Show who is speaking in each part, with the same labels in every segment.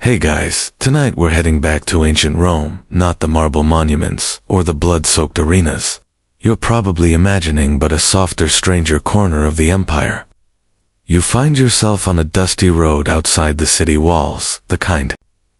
Speaker 1: Hey guys, tonight we're heading back to ancient Rome, not the marble monuments or the blood-soaked arenas. You're probably imagining but a softer, stranger corner of the empire. You find yourself on a dusty road outside the city walls, the kind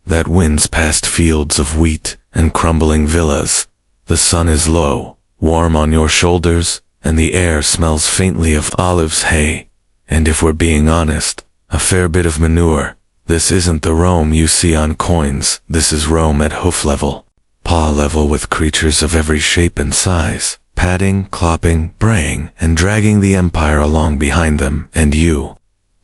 Speaker 1: that winds past fields of wheat and crumbling villas. The sun is low, warm on your shoulders, and the air smells faintly of olives, hay, and if we're being honest, a fair bit of manure. This isn't the Rome you see on coins, this is Rome at hoof level, paw level, with creatures of every shape and size, padding, clopping, braying, and dragging the empire along behind them, and you.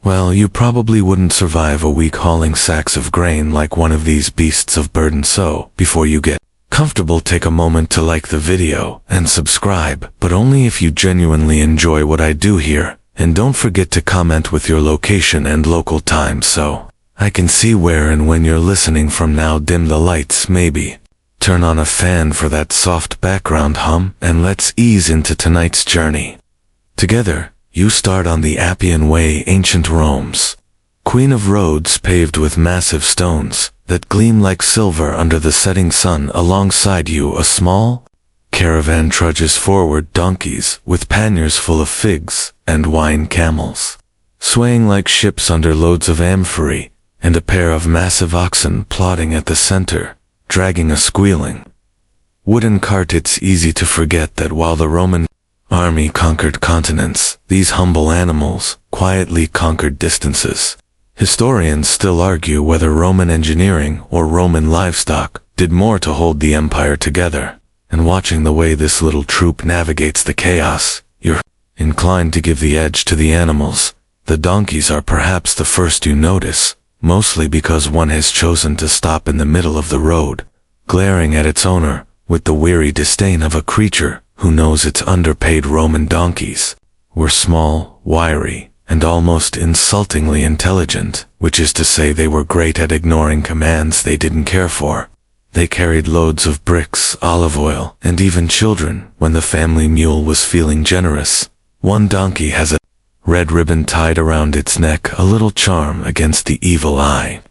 Speaker 1: Well, you probably wouldn't survive a week hauling sacks of grain like one of these beasts of burden, so, before you get comfortable, take a moment to like the video and subscribe, but only if you genuinely enjoy what I do here, and don't forget to comment with your location and local time so I can see where and when you're listening from. Now dim the lights, maybe turn on a fan for that soft background hum, and let's ease into tonight's journey. Together, you start on the Appian Way, ancient Rome's queen of roads paved with massive stones that gleam like silver under the setting sun. Alongside you, a small caravan trudges forward, donkeys with panniers full of figs and wine, camels swaying like ships under loads of amphorae, and a pair of massive oxen plodding at the center, dragging a squealing wooden cart. It's easy to forget that while the Roman army conquered continents, these humble animals quietly conquered distances. Historians still argue whether Roman engineering or Roman livestock did more to hold the empire together. And watching the way this little troop navigates the chaos, you're inclined to give the edge to the animals. The donkeys are perhaps the first you notice, mostly because one has chosen to stop in the middle of the road, glaring at its owner with the weary disdain of a creature who knows its underpaid. Roman donkeys were small, wiry, and almost insultingly intelligent, which is to say they were great at ignoring commands they didn't care for. They carried loads of bricks, olive oil, and even children when the family mule was feeling generous. One donkey has a red ribbon tied around its neck, a little charm against the evil eye.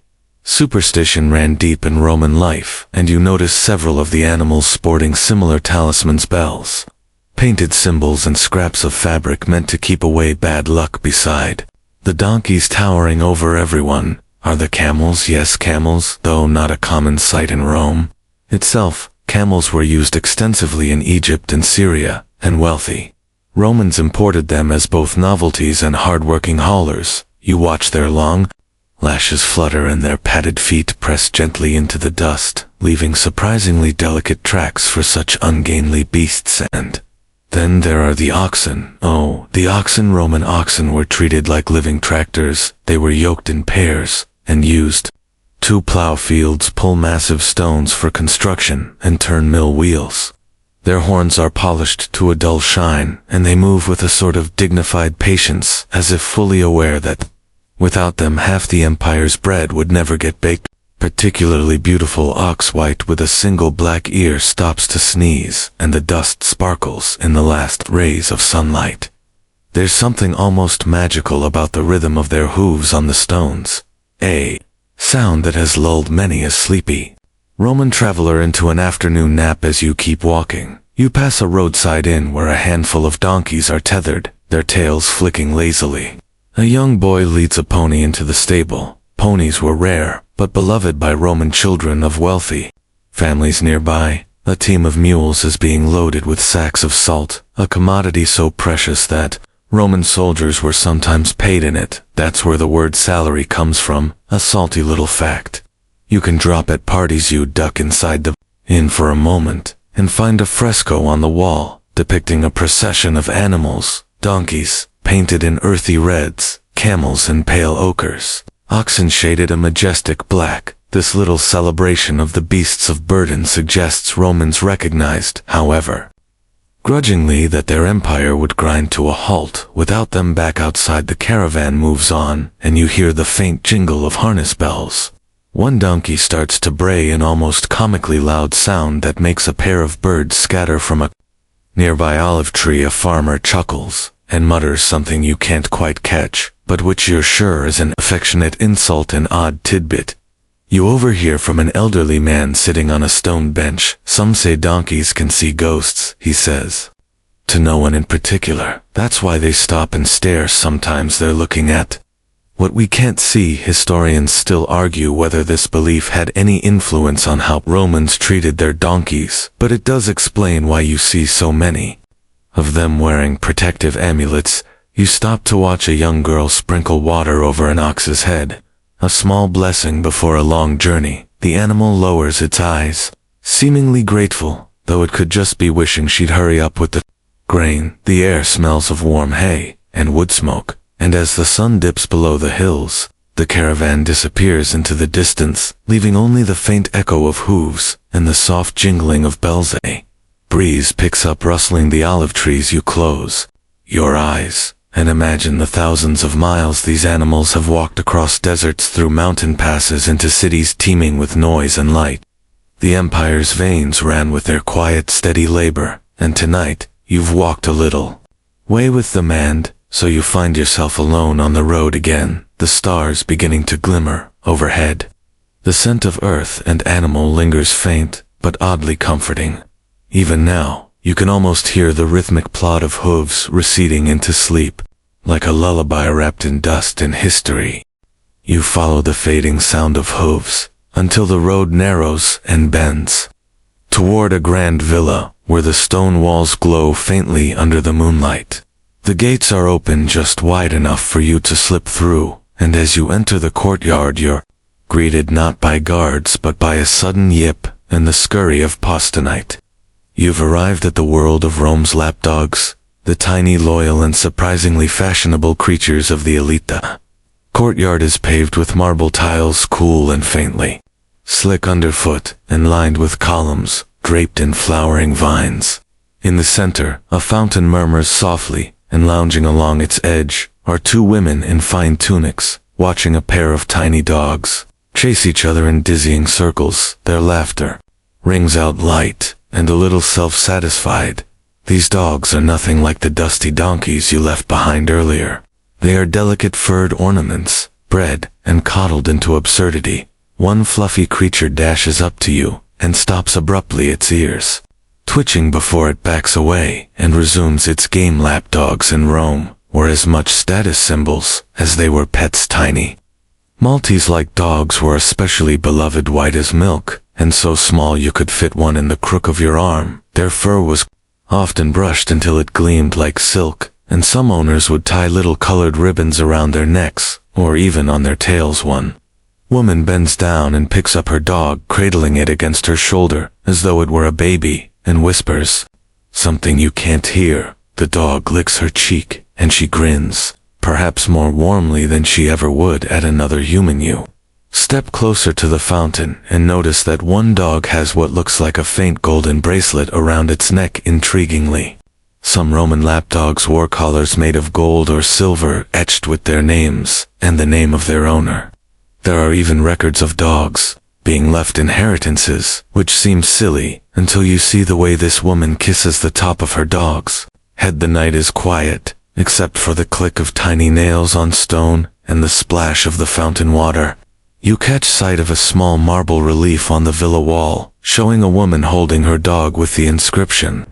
Speaker 1: Superstition ran deep in Roman life, and you notice several of the animals sporting similar talismans, bells, painted symbols, and scraps of fabric meant to keep away bad luck. Beside the donkeys, towering over everyone, are the camels. Yes, camels, though not a common sight in Rome itself. Camels were used extensively in Egypt and Syria, and wealthy Romans imported them as both novelties and hard-working haulers. You watch their long lashes flutter and their padded feet press gently into the dust, leaving surprisingly delicate tracks for such ungainly beasts. And then there are the oxen. Oh, the oxen. Roman oxen were treated like living tractors. They were yoked in pairs and used to plow fields, pull massive stones for construction, and turn mill wheels. Their horns are polished to a dull shine, and they move with a sort of dignified patience, as if fully aware that without them half the empire's bread would never get baked. Particularly beautiful ox, white with a single black ear, stops to sneeze, and the dust sparkles in the last rays of sunlight. There's something almost magical about the rhythm of their hooves on the stones, a sound that has lulled many a sleepy Roman traveler into an afternoon nap. As you keep walking, you pass a roadside inn where a handful of donkeys are tethered, their tails flicking lazily. A young boy leads a pony into the stable. Ponies were rare, but beloved by Roman children of wealthy families nearby. A team of mules is being loaded with sacks of salt, a commodity so precious that Roman soldiers were sometimes paid in it. That's where the word salary comes from, a salty little fact you can drop at parties. You duck inside the inn for a moment and find a fresco on the wall depicting a procession of animals, donkeys painted in earthy reds, camels in pale ochres, oxen shaded a majestic black. This little celebration of the beasts of burden suggests Romans recognized, however grudgingly, that their empire would grind to a halt without them. Back outside, the caravan moves on, and you hear the faint jingle of harness bells. One donkey starts to bray, an almost comically loud sound that makes a pair of birds scatter from a nearby olive tree. A farmer chuckles and mutters something you can't quite catch, but which you're sure is an affectionate insult, an odd tidbit You overhear from an elderly man sitting on a stone bench. Some say donkeys can see ghosts, he says. To no one in particular. That's why they stop and stare. Sometimes they're looking at what we can't see. Historians still argue whether this belief had any influence on how Romans treated their donkeys, but it does explain why you see so many of them wearing protective amulets. You stop to watch a young girl sprinkle water over an ox's head. A small blessing before a long journey. The animal lowers its eyes, seemingly grateful, though it could just be wishing she'd hurry up with the grain. The air smells of warm hay and wood smoke, and as the sun dips below the hills, the caravan disappears into the distance, leaving only the faint echo of hooves and the soft jingling of bells. A breeze picks up, rustling the olive trees. You close your eyes and imagine the thousands of miles these animals have walked across deserts, through mountain passes, into cities teeming with noise and light. The empire's veins ran with their quiet, steady labor, and tonight, you've walked a little way with them, and so you find yourself alone on the road again, the stars beginning to glimmer overhead. The scent of earth and animal lingers, faint, but oddly comforting. Even now, you can almost hear the rhythmic plod of hooves receding into sleep, like a lullaby wrapped in dust and history. You follow the fading sound of hooves until the road narrows and bends toward a grand villa where the stone walls glow faintly under the moonlight. The gates are open just wide enough for you to slip through, and as you enter the courtyard, you're greeted not by guards but by a sudden yip and the scurry of posternite. You've arrived at the world of Rome's lapdogs, the tiny, loyal, and surprisingly fashionable creatures of the elite. The courtyard is paved with marble tiles, cool and faintly slick underfoot, and lined with columns draped in flowering vines. In the center, a fountain murmurs softly, and lounging along its edge are two women in fine tunics, watching a pair of tiny dogs chase each other in dizzying circles. Their laughter rings out light and a little self-satisfied. These dogs are nothing like the dusty donkeys you left behind earlier. They are delicate furred ornaments, bred and coddled into absurdity. One fluffy creature dashes up to you and stops abruptly, its ears twitching before it backs away and resumes its game. Lapdogs in Rome were as much status symbols as they were pets. Tiny Maltese-like dogs were especially beloved, white as milk, and so small you could fit one in the crook of your arm. Their fur was often brushed until it gleamed like silk, and some owners would tie little colored ribbons around their necks, or even on their tails. One woman bends down and picks up her dog, cradling it against her shoulder as though it were a baby, and whispers something you can't hear. The dog licks her cheek, and she grins, perhaps more warmly than she ever would at another human. You step closer to the fountain and notice that one dog has what looks like a faint golden bracelet around its neck. Intriguingly, some Roman lapdogs wore collars made of gold or silver etched with their names and the name of their owner. There are even records of dogs being left inheritances, which seems silly until you see the way this woman kisses the top of her dog's head. The night is quiet, except for the click of tiny nails on stone and the splash of the fountain water. You catch sight of a small marble relief on the villa wall, showing a woman holding her dog with the inscription,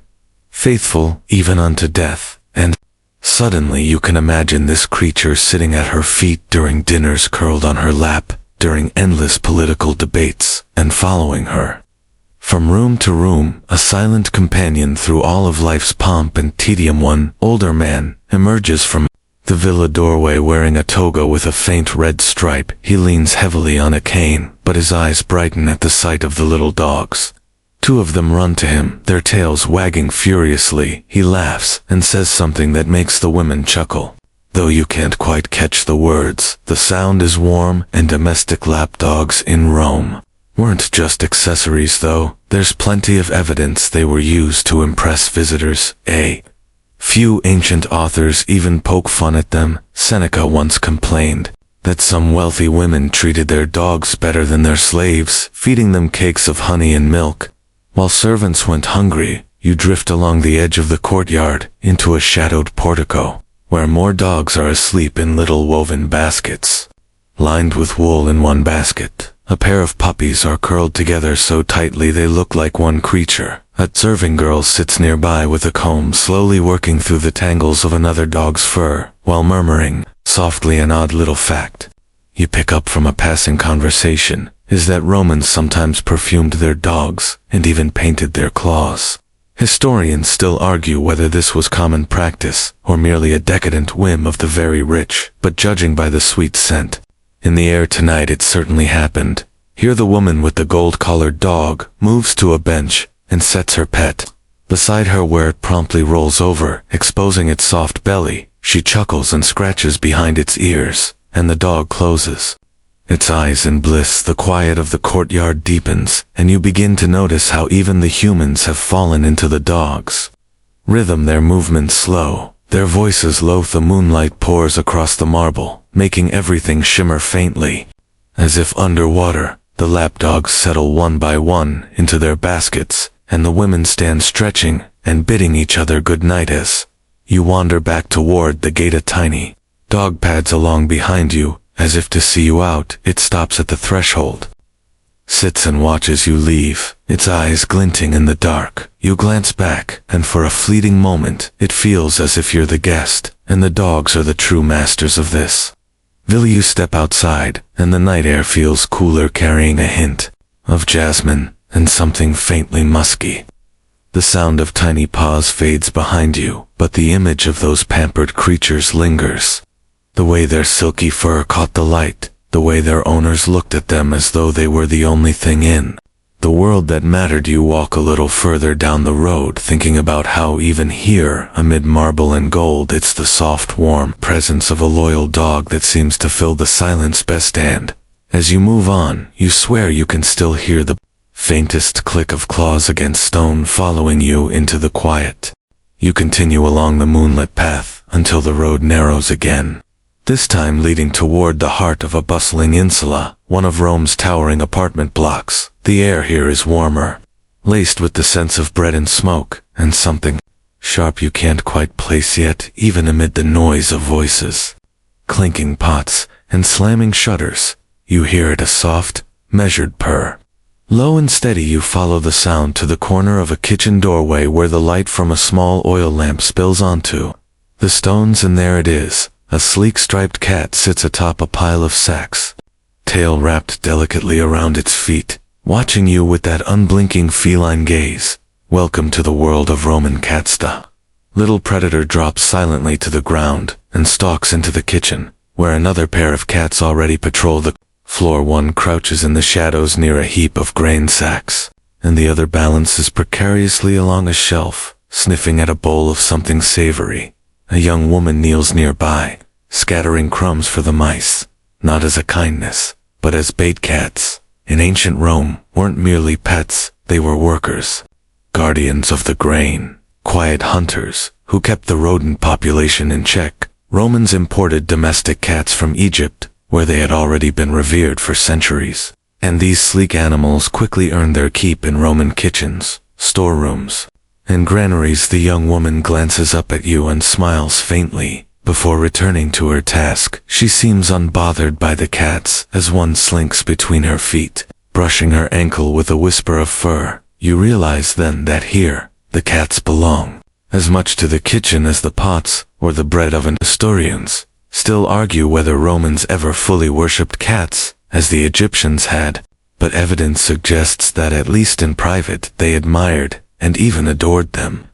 Speaker 1: "Faithful even unto death," and suddenly you can imagine this creature sitting at her feet during dinners, curled on her lap during endless political debates, and following her from room to room, a silent companion through all of life's pomp and tedium. One older man emerges from the villa doorway wearing a toga with a faint red stripe. He leans heavily on a cane, but his eyes brighten at the sight of the little dogs. Two of them run to him, their tails wagging furiously. He laughs and says something that makes the women chuckle, though you can't quite catch the words. The sound is warm and domestic. Lapdogs in Rome weren't just accessories, though. There's plenty of evidence they were used to impress visitors. A few ancient authors even poke fun at them. Seneca once complained that some wealthy women treated their dogs better than their slaves, feeding them cakes of honey and milk. While servants went hungry, you drift along the edge of the courtyard into a shadowed portico, where more dogs are asleep in little woven baskets, lined with wool in one basket. A pair of puppies are curled together so tightly they look like one creature. A serving girl sits nearby with a comb slowly working through the tangles of another dog's fur, while murmuring, softly, an odd little fact you pick up from a passing conversation is that Romans sometimes perfumed their dogs and even painted their claws. Historians still argue whether this was common practice or merely a decadent whim of the very rich, but judging by the sweet scent in the air tonight, it certainly happened. Here the woman with the gold-collared dog moves to a bench and sets her pet beside her, where it promptly rolls over, exposing its soft belly. She chuckles and scratches behind its ears, and the dog closes its eyes in bliss. The quiet of the courtyard deepens, and you begin to notice how even the humans have fallen into the dog's rhythm, their movements slow, their voices low. The moonlight pours across the marble, making everything shimmer faintly. As if underwater, the lapdogs settle one by one into their baskets, and the women stand stretching and bidding each other good night as you wander back toward the gate. A tiny dog pads along behind you, as if to see you out. It stops at the threshold, sits and watches you leave, its eyes glinting in the dark. You glance back, and for a fleeting moment, it feels as if you're the guest, and the dogs are the true masters of this villa. You step outside, and the night air feels cooler, carrying a hint of jasmine and something faintly musky. The sound of tiny paws fades behind you, but the image of those pampered creatures lingers. The way their silky fur caught the light, the way their owners looked at them as though they were the only thing in the world that mattered. You walk a little further down the road, thinking about how even here, amid marble and gold, it's the soft, warm presence of a loyal dog that seems to fill the silence best. And as you move on, you swear you can still hear the faintest click of claws against stone following you into the quiet. You continue along the moonlit path until the road narrows again, this time leading toward the heart of a bustling insula, one of Rome's towering apartment blocks. The air here is warmer, laced with the sense of bread and smoke, and something sharp you can't quite place yet. Even amid the noise of voices, clinking pots, and slamming shutters, you hear it, a soft, measured purr. Low and steady, you follow the sound to the corner of a kitchen doorway where the light from a small oil lamp spills onto the stones, and there it is. A sleek striped cat sits atop a pile of sacks, tail wrapped delicately around its feet, watching you with that unblinking feline gaze. Welcome to the world of Roman cats. The little predator drops silently to the ground and stalks into the kitchen, where another pair of cats already patrol the floor. One crouches in the shadows near a heap of grain sacks, and the other balances precariously along a shelf, sniffing at a bowl of something savory. A young woman kneels nearby, scattering crumbs for the mice, not as a kindness, but as bait. Cats in ancient Rome weren't merely pets, they were workers, guardians of the grain, quiet hunters who kept the rodent population in check. Romans imported domestic cats from Egypt, where they had already been revered for centuries, and these sleek animals quickly earned their keep in Roman kitchens, storerooms, and granaries. The young woman glances up at you and smiles faintly before returning to her task. She seems unbothered by the cats as one slinks between her feet, brushing her ankle with a whisper of fur. You realize then that here, the cats belong as much to the kitchen as the pots or the bread oven. Historians still argue whether Romans ever fully worshipped cats, as the Egyptians had, but evidence suggests that at least in private they admired and even adored them.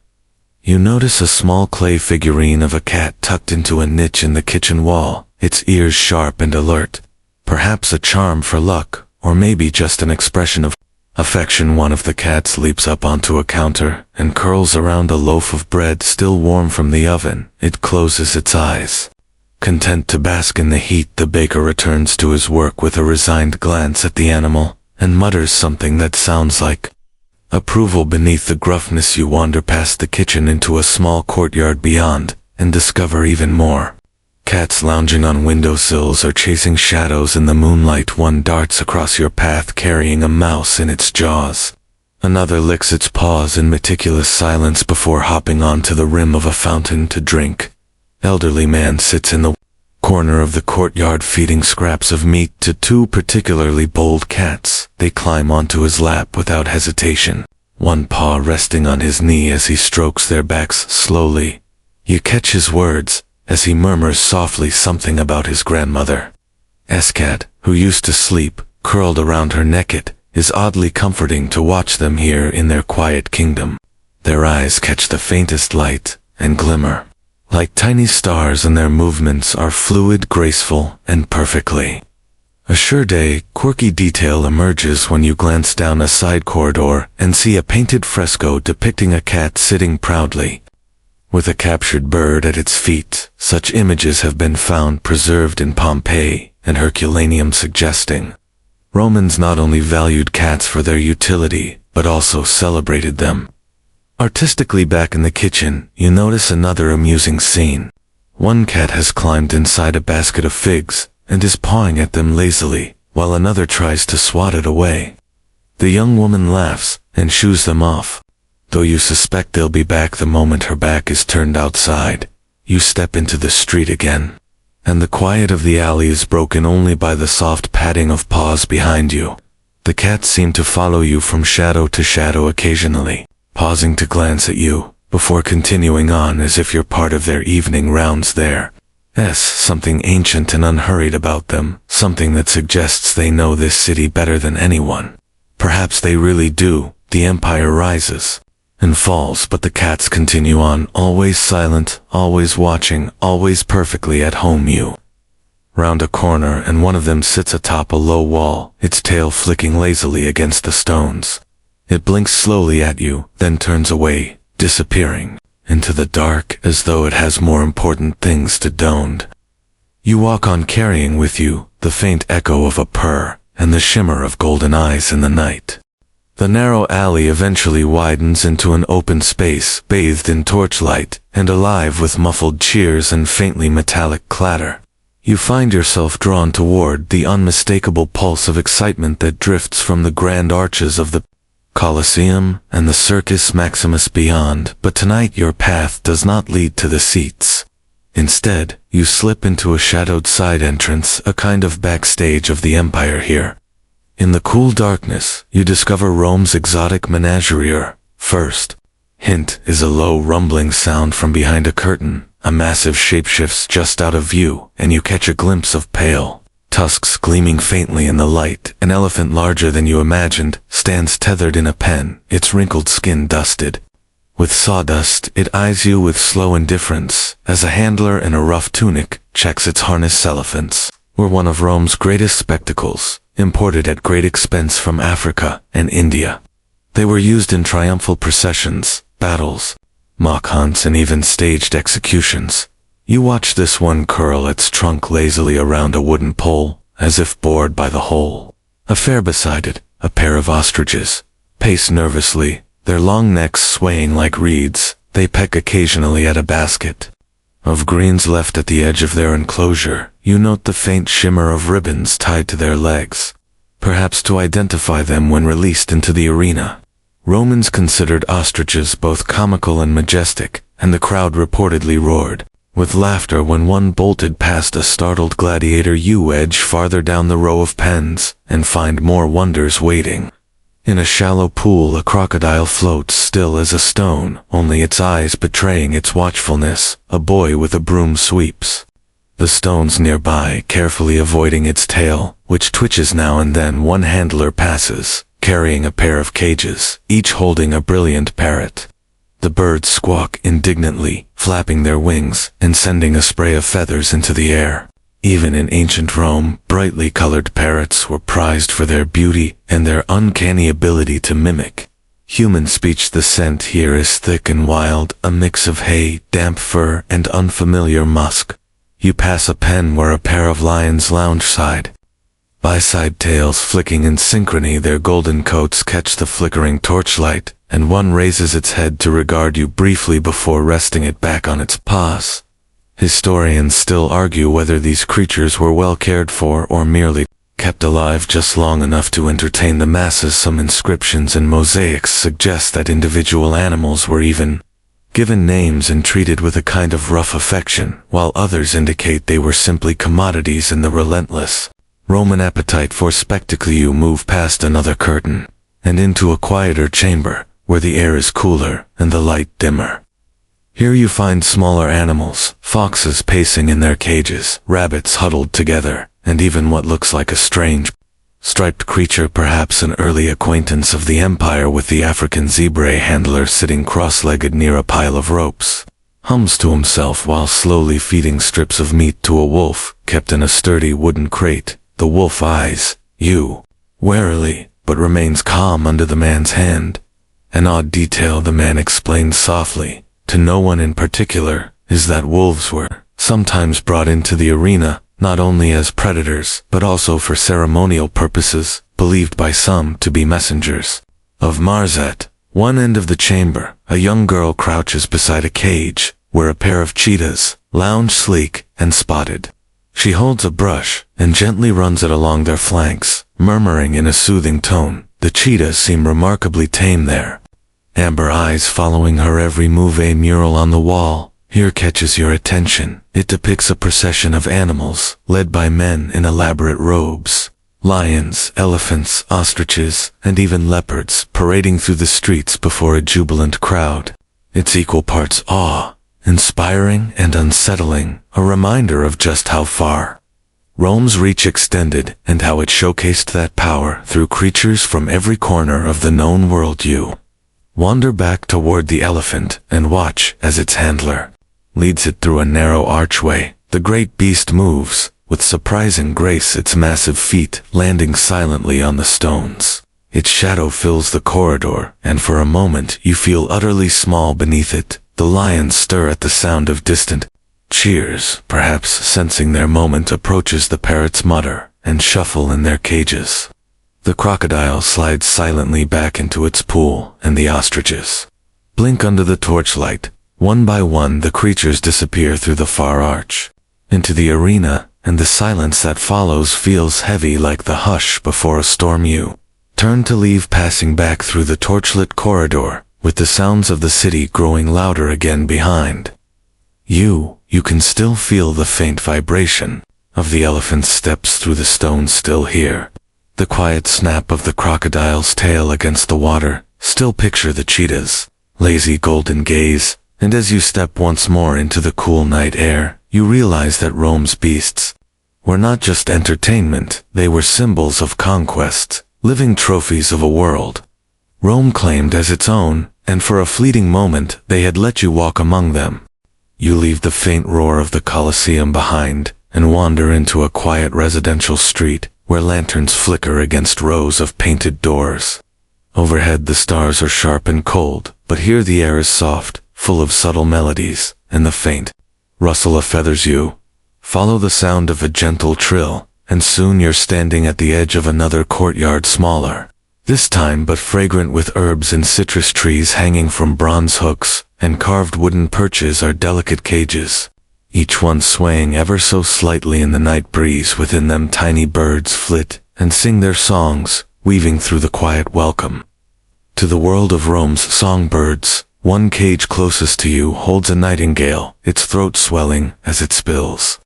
Speaker 1: You notice a small clay figurine of a cat tucked into a niche in the kitchen wall, its ears sharp and alert, perhaps a charm for luck, or maybe just an expression of affection. One of the cats leaps up onto a counter and curls around a loaf of bread still warm from the oven. It closes its eyes, content to bask in the heat. The baker returns to his work with a resigned glance at the animal, and mutters something that sounds like approval beneath the gruffness. You wander past the kitchen into a small courtyard beyond, and discover even more cats lounging on windowsills or chasing shadows in the moonlight. One darts across your path carrying a mouse in its jaws. Another licks its paws in meticulous silence before hopping onto the rim of a fountain to drink. Elderly man sits in the corner of the courtyard feeding scraps of meat to two particularly bold cats. They climb onto his lap without hesitation, one paw resting on his knee as he strokes their backs slowly. You catch his words as he murmurs softly something about his grandmother. S-cat, who used to sleep, curled around her neck. It is oddly comforting to watch them here in their quiet kingdom. Their eyes catch the faintest light and glimmer, like tiny stars, and their movements are fluid, graceful, and perfectly. A sure day, quirky detail emerges when you glance down a side corridor and see a painted fresco depicting a cat sitting proudly, with a captured bird at its feet. Such images have been found preserved in Pompeii and Herculaneum, suggesting Romans not only valued cats for their utility, but also celebrated them. Artistically, back in the kitchen, you notice another amusing scene. One cat has climbed inside a basket of figs and is pawing at them lazily, while another tries to swat it away. The young woman laughs and shoos them off, though you suspect they'll be back the moment her back is turned outside. You step into the street again, and the quiet of the alley is broken only by the soft padding of paws behind you. The cats seem to follow you from shadow to shadow, occasionally pausing to glance at you, before continuing on as if you're part of their evening rounds. There's something ancient and unhurried about them, something that suggests they know this city better than anyone. Perhaps they really do. The empire rises and falls, but the cats continue on, always silent, always watching, always perfectly at home. You round a corner and one of them sits atop a low wall, its tail flicking lazily against the stones. It blinks slowly at you, then turns away, disappearing into the dark as though it has more important things to do. You walk on, carrying with you the faint echo of a purr and the shimmer of golden eyes in the night. The narrow alley eventually widens into an open space, bathed in torchlight and alive with muffled cheers and faintly metallic clatter. You find yourself drawn toward the unmistakable pulse of excitement that drifts from the grand arches of the Colosseum and the Circus Maximus beyond, but tonight your path does not lead to the seats. Instead, you slip into a shadowed side entrance, a kind of backstage of the empire here. In the cool darkness, you discover Rome's exotic menagerie. First hint is a low rumbling sound from behind a curtain. A massive shape shifts just out of view, and you catch a glimpse of pale tusks gleaming faintly in the light. An elephant larger than you imagined stands tethered in a pen, its wrinkled skin dusted with sawdust. It eyes you with slow indifference as a handler in a rough tunic checks its harness. Elephants were one of Rome's greatest spectacles, imported at great expense from Africa and India. They were used in triumphal processions, battles, mock hunts, and even staged executions. You watch this one curl its trunk lazily around a wooden pole, as if bored by the whole affair. Beside it, a pair of ostriches pace nervously, their long necks swaying like reeds. They peck occasionally at a basket of greens left at the edge of their enclosure. You note the faint shimmer of ribbons tied to their legs, perhaps to identify them when released into the arena. Romans considered ostriches both comical and majestic, and the crowd reportedly roared with laughter when one bolted past a startled gladiator. You edge farther down the row of pens and find more wonders waiting. In a shallow pool, a crocodile floats still as a stone, only its eyes betraying its watchfulness. A boy with a broom sweeps the stones nearby, carefully avoiding its tail, which twitches now and then. One handler passes, carrying a pair of cages, each holding a brilliant parrot. The birds squawk indignantly, flapping their wings and sending a spray of feathers into the air. Even in ancient Rome, brightly colored parrots were prized for their beauty and their uncanny ability to mimic human speech. The scent here is thick and wild, a mix of hay, damp fur, and unfamiliar musk. You pass a pen where a pair of lions lounge side by side, tails flicking in synchrony. Their golden coats catch the flickering torchlight, and one raises its head to regard you briefly before resting it back on its paws. Historians still argue whether these creatures were well cared for or merely kept alive just long enough to entertain the masses. Some inscriptions and mosaics suggest that individual animals were even given names and treated with a kind of rough affection, while others indicate they were simply commodities in the relentless Roman appetite for spectacle. You move past another curtain, and into a quieter chamber, where the air is cooler and the light dimmer. Here you find smaller animals, foxes pacing in their cages, rabbits huddled together, and even what looks like a strange, striped creature, perhaps an early acquaintance of the empire, with the African zebra handler sitting cross-legged near a pile of ropes, hums to himself while slowly feeding strips of meat to a wolf kept in a sturdy wooden crate. The wolf eyes you warily, but remains calm under the man's hand. An odd detail the man explained softly, to no one in particular, is that wolves were sometimes brought into the arena, not only as predators, but also for ceremonial purposes, believed by some to be messengers of Mars. At one end of the chamber, a young girl crouches beside a cage, where a pair of cheetahs lounge sleek and spotted. She holds a brush, and gently runs it along their flanks, murmuring in a soothing tone. The cheetahs seem remarkably tame there. Amber eyes following her every move. A mural on the wall here catches your attention. It depicts a procession of animals, led by men in elaborate robes. Lions, elephants, ostriches, and even leopards parading through the streets before a jubilant crowd. It's equal parts awe, inspiring and unsettling, a reminder of just how far Rome's reach extended and how it showcased that power through creatures from every corner of the known world. You wander back toward the elephant and watch as its handler leads it through a narrow archway. The great beast moves with surprising grace, its massive feet landing silently on the stones. Its shadow fills the corridor, and for a moment you feel utterly small beneath it. The lions stir at the sound of distant cheers, perhaps sensing their moment approaches. The parrots mutter and shuffle in their cages. The crocodile slides silently back into its pool, and the ostriches blink under the torchlight. One by one the creatures disappear through the far arch into the arena, and the silence that follows feels heavy like the hush before a storm. You turn to leave, passing back through the torchlit corridor, with the sounds of the city growing louder again behind. You can still feel the faint vibration of the elephant's steps through the stones. Still hear the quiet snap of the crocodile's tail against the water. Still picture the cheetah's lazy golden gaze. And as you step once more into the cool night air, you realize that Rome's beasts were not just entertainment, they were symbols of conquest, living trophies of a world Rome claimed as its own, and for a fleeting moment they had let you walk among them. You leave the faint roar of the Colosseum behind, and wander into a quiet residential street, where lanterns flicker against rows of painted doors. Overhead the stars are sharp and cold, but here the air is soft, full of subtle melodies, and the faint rustle of feathers. You follow the sound of a gentle trill, and soon you're standing at the edge of another courtyard, smaller this time but fragrant, with herbs and citrus trees hanging from bronze hooks, and carved wooden perches are delicate cages, each one swaying ever so slightly in the night breeze. Within them tiny birds flit and sing their songs, weaving through the quiet welcome to the world of Rome's songbirds. One cage closest to you holds a nightingale, its throat swelling as it spills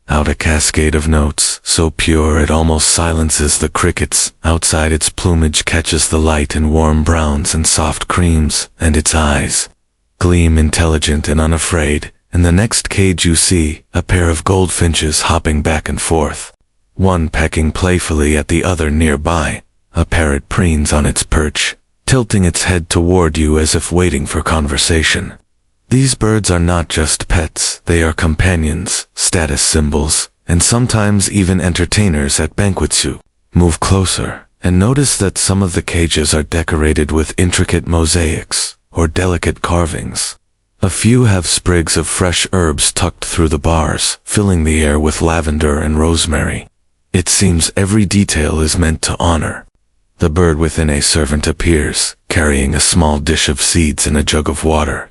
Speaker 1: out a cascade of notes, so pure it almost silences the crickets. Outside, its plumage catches the light in warm browns and soft creams, and its eyes gleam intelligent and unafraid. In the next cage you see a pair of goldfinches hopping back and forth, one pecking playfully at the other nearby. A parrot preens on its perch, tilting its head toward you as if waiting for conversation. These birds are not just pets, they are companions, status symbols, and sometimes even entertainers at banquets. You move closer, and notice that some of the cages are decorated with intricate mosaics, or delicate carvings. A few have sprigs of fresh herbs tucked through the bars, filling the air with lavender and rosemary. It seems every detail is meant to honor the bird. Within, a servant appears, carrying a small dish of seeds and a jug of water.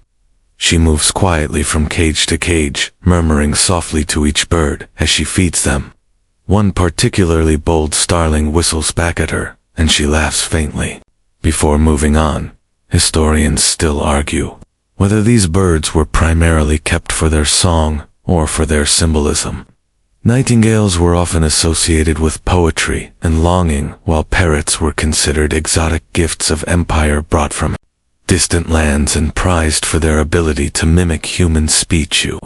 Speaker 1: She moves quietly from cage to cage, murmuring softly to each bird as she feeds them. One particularly bold starling whistles back at her, and she laughs faintly. Before moving on, historians still argue whether these birds were primarily kept for their song or for their symbolism. Nightingales were often associated with poetry and longing, while parrots were considered exotic gifts of empire brought from distant lands and prized for their ability to mimic human speech. You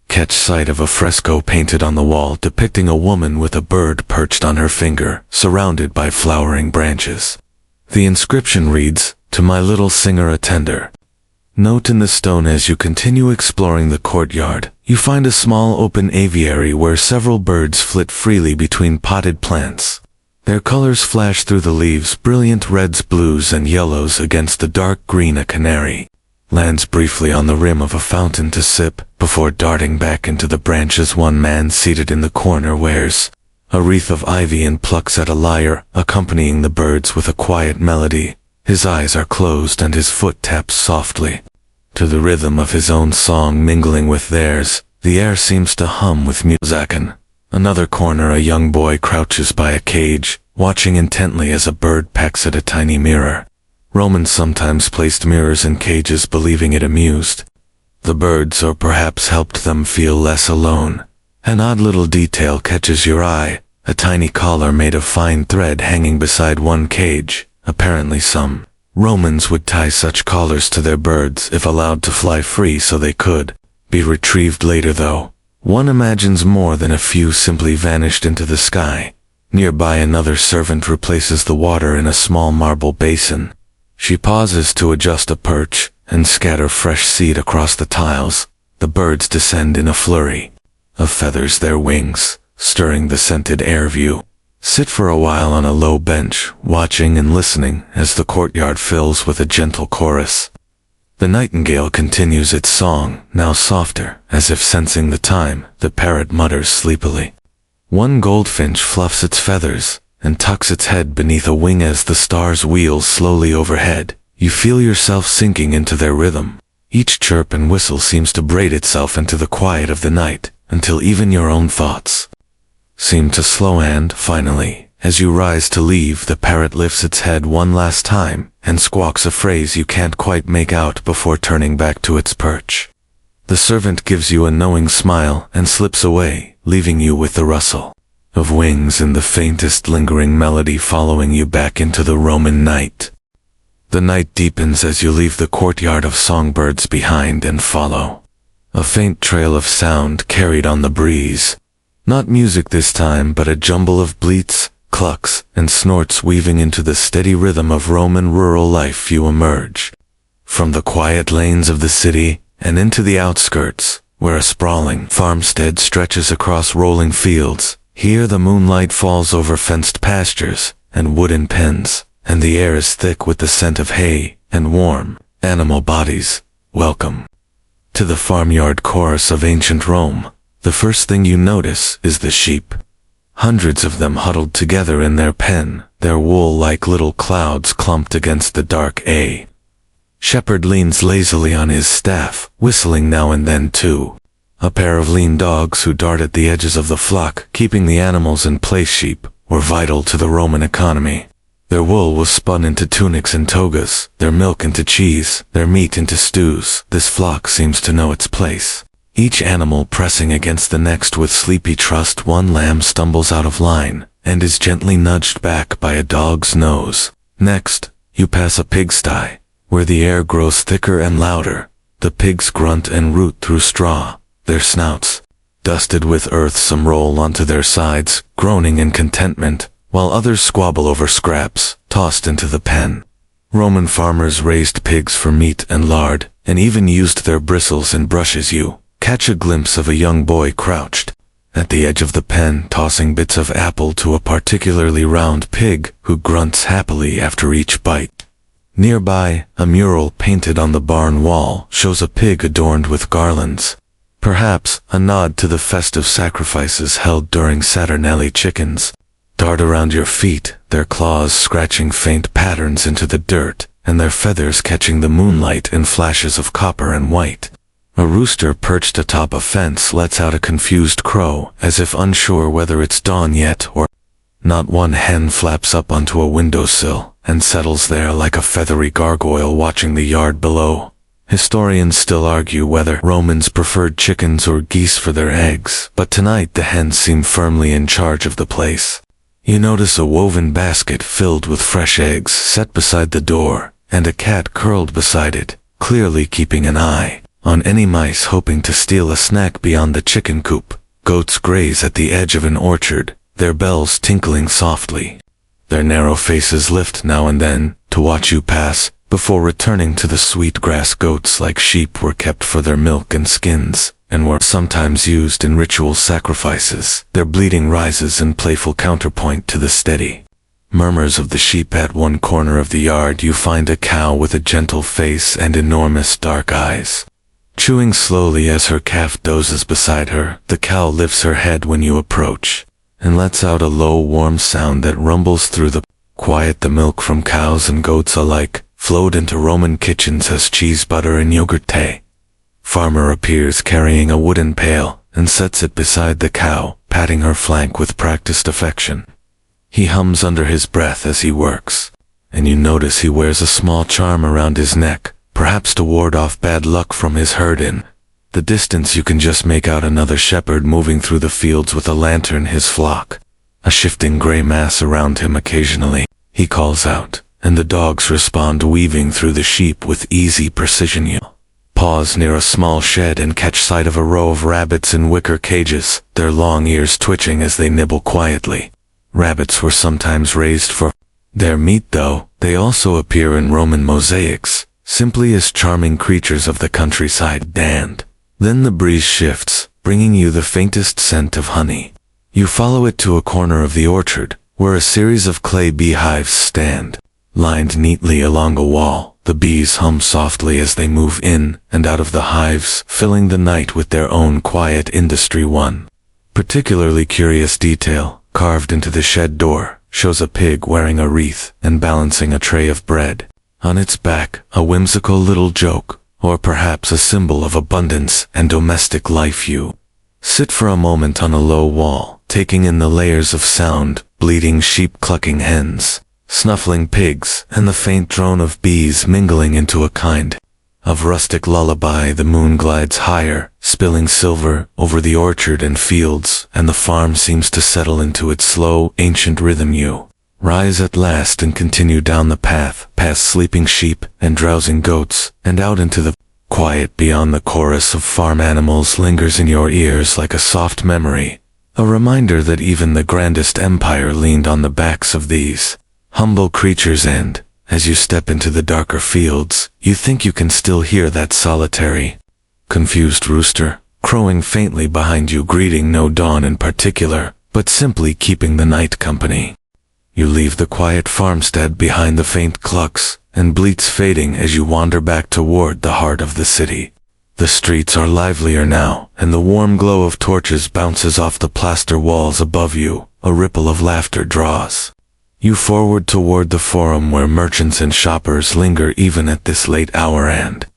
Speaker 1: catch sight of a fresco painted on the wall depicting a woman with a bird perched on her finger, surrounded by flowering branches. The inscription reads, "To my little singer attender." Note in the stone as you continue exploring the courtyard, you find a small open aviary where several birds flit freely between potted plants. Their colors flash through the leaves, brilliant reds, blues, and yellows against the dark green. A canary lands briefly on the rim of a fountain to sip, before darting back into the branches. One man seated in the corner wears a wreath of ivy and plucks at a lyre, accompanying the birds with a quiet melody. His eyes are closed and his foot taps softly to the rhythm of his own song mingling with theirs. The air seems to hum with music. In another corner, a young boy crouches by a cage, watching intently as a bird pecks at a tiny mirror. Romans sometimes placed mirrors in cages, believing it amused the birds or perhaps helped them feel less alone. An odd little detail catches your eye, a tiny collar made of fine thread hanging beside one cage. Apparently some Romans would tie such collars to their birds if allowed to fly free so they could be retrieved later, though one imagines more than a few simply vanished into the sky. Nearby, another servant replaces the water in a small marble basin. She pauses to adjust a perch and scatter fresh seed across the tiles. The birds descend in a flurry of feathers, their wings stirring the scented air. View sit for a while on a low bench, watching and listening as the courtyard fills with a gentle chorus. The nightingale continues its song, now softer, as if sensing the time. The parrot mutters sleepily. One goldfinch fluffs its feathers and tucks its head beneath a wing as the stars wheel slowly overhead. You feel yourself sinking into their rhythm. Each chirp and whistle seems to braid itself into the quiet of the night, until even your own thoughts seem to slow. And finally, as you rise to leave, the parrot lifts its head one last time and squawks a phrase you can't quite make out before turning back to its perch. The servant gives you a knowing smile and slips away, leaving you with the rustle of wings and the faintest lingering melody following you back into the Roman night. The night deepens as you leave the courtyard of songbirds behind and follow a faint trail of sound carried on the breeze. Not music this time, but a jumble of bleats, clucks, and snorts weaving into the steady rhythm of Roman rural life. You emerge from the quiet lanes of the city and into the outskirts, where a sprawling farmstead stretches across rolling fields. Here the moonlight falls over fenced pastures and wooden pens, and the air is thick with the scent of hay and warm animal bodies. Welcome to the farmyard chorus of ancient Rome. The first thing you notice is the sheep. Hundreds of them huddled together in their pen, their wool like little clouds clumped against the dark. A shepherd leans lazily on his staff, whistling now and then too. A pair of lean dogs who dart at the edges of the flock, keeping the animals in place. Sheep were vital to the Roman economy. Their wool was spun into tunics and togas, their milk into cheese, their meat into stews. This flock seems to know its place, each animal pressing against the next with sleepy trust. One lamb stumbles out of line and is gently nudged back by a dog's nose. Next, you pass a pigsty, where the air grows thicker and louder. The pigs grunt and root through straw, their snouts dusted with earth. Some roll onto their sides, groaning in contentment, while others squabble over scraps tossed into the pen. Roman farmers raised pigs for meat and lard, and even used their bristles in brushes. You catch a glimpse of a young boy crouched at the edge of the pen, tossing bits of apple to a particularly round pig, who grunts happily after each bite. Nearby, a mural painted on the barn wall shows a pig adorned with garlands, perhaps a nod to the festive sacrifices held during Saturnalia. Chickens dart around your feet, their claws scratching faint patterns into the dirt, and their feathers catching the moonlight in flashes of copper and white. A rooster perched atop a fence lets out a confused crow, as if unsure whether it's dawn yet or not. One hen flaps up onto a windowsill and settles there like a feathery gargoyle watching the yard below. Historians still argue whether Romans preferred chickens or geese for their eggs, but tonight the hens seem firmly in charge of the place. You notice a woven basket filled with fresh eggs set beside the door, and a cat curled beside it, clearly keeping an eye on any mice hoping to steal a snack beyond the chicken coop. Goats graze at the edge of an orchard, their bells tinkling softly. Their narrow faces lift now and then to watch you pass, before returning to the sweet grass. Goats, like sheep, were kept for their milk and skins, and were sometimes used in ritual sacrifices. Their bleating rises in playful counterpoint to the steady murmurs of the sheep. At one corner of the yard you find a cow with a gentle face and enormous dark eyes. Chewing slowly as her calf dozes beside her, the cow lifts her head when you approach, and lets out a low warm sound that rumbles through the quiet. The milk from cows and goats alike flowed into Roman kitchens as cheese, butter, and yogurt. Farmer appears carrying a wooden pail and sets it beside the cow, patting her flank with practiced affection. He hums under his breath as he works, and you notice he wears a small charm around his neck, perhaps to ward off bad luck from his herd. In the distance you can just make out another shepherd moving through the fields with a lantern. His flock, a shifting gray mass around him. Occasionally he calls out, and the dogs respond, weaving through the sheep with easy precision. You pause near a small shed and catch sight of a row of rabbits in wicker cages, their long ears twitching as they nibble quietly. Rabbits were sometimes raised for their meat, though they also appear in Roman mosaics, simply as charming creatures of the countryside. And then the breeze shifts, bringing you the faintest scent of honey. You follow it to a corner of the orchard, where a series of clay beehives stand, lined neatly along a wall. The bees hum softly as they move in and out of the hives, filling the night with their own quiet industry. One particularly curious detail, carved into the shed door, shows a pig wearing a wreath and balancing a tray of bread. On its back, a whimsical little joke, or perhaps a symbol of abundance and domestic life. You sit for a moment on a low wall, taking in the layers of sound: bleating sheep, clucking hens, snuffling pigs, and the faint drone of bees mingling into a kind of rustic lullaby. The moon glides higher, spilling silver over the orchard and fields, and the farm seems to settle into its slow, ancient rhythm. You rise at last and continue down the path, past sleeping sheep and drowsing goats, and out into the quiet beyond. The chorus of farm animals lingers in your ears like a soft memory, a reminder that even the grandest empire leaned on the backs of these humble creatures. And as you step into the darker fields, you think you can still hear that solitary, confused rooster crowing faintly behind you, greeting no dawn in particular, but simply keeping the night company. You leave the quiet farmstead behind, the faint clucks and bleats fading as you wander back toward the heart of the city. The streets are livelier now, and the warm glow of torches bounces off the plaster walls above you. A ripple of laughter draws you forward toward the forum, where merchants and shoppers linger even at this late hour. And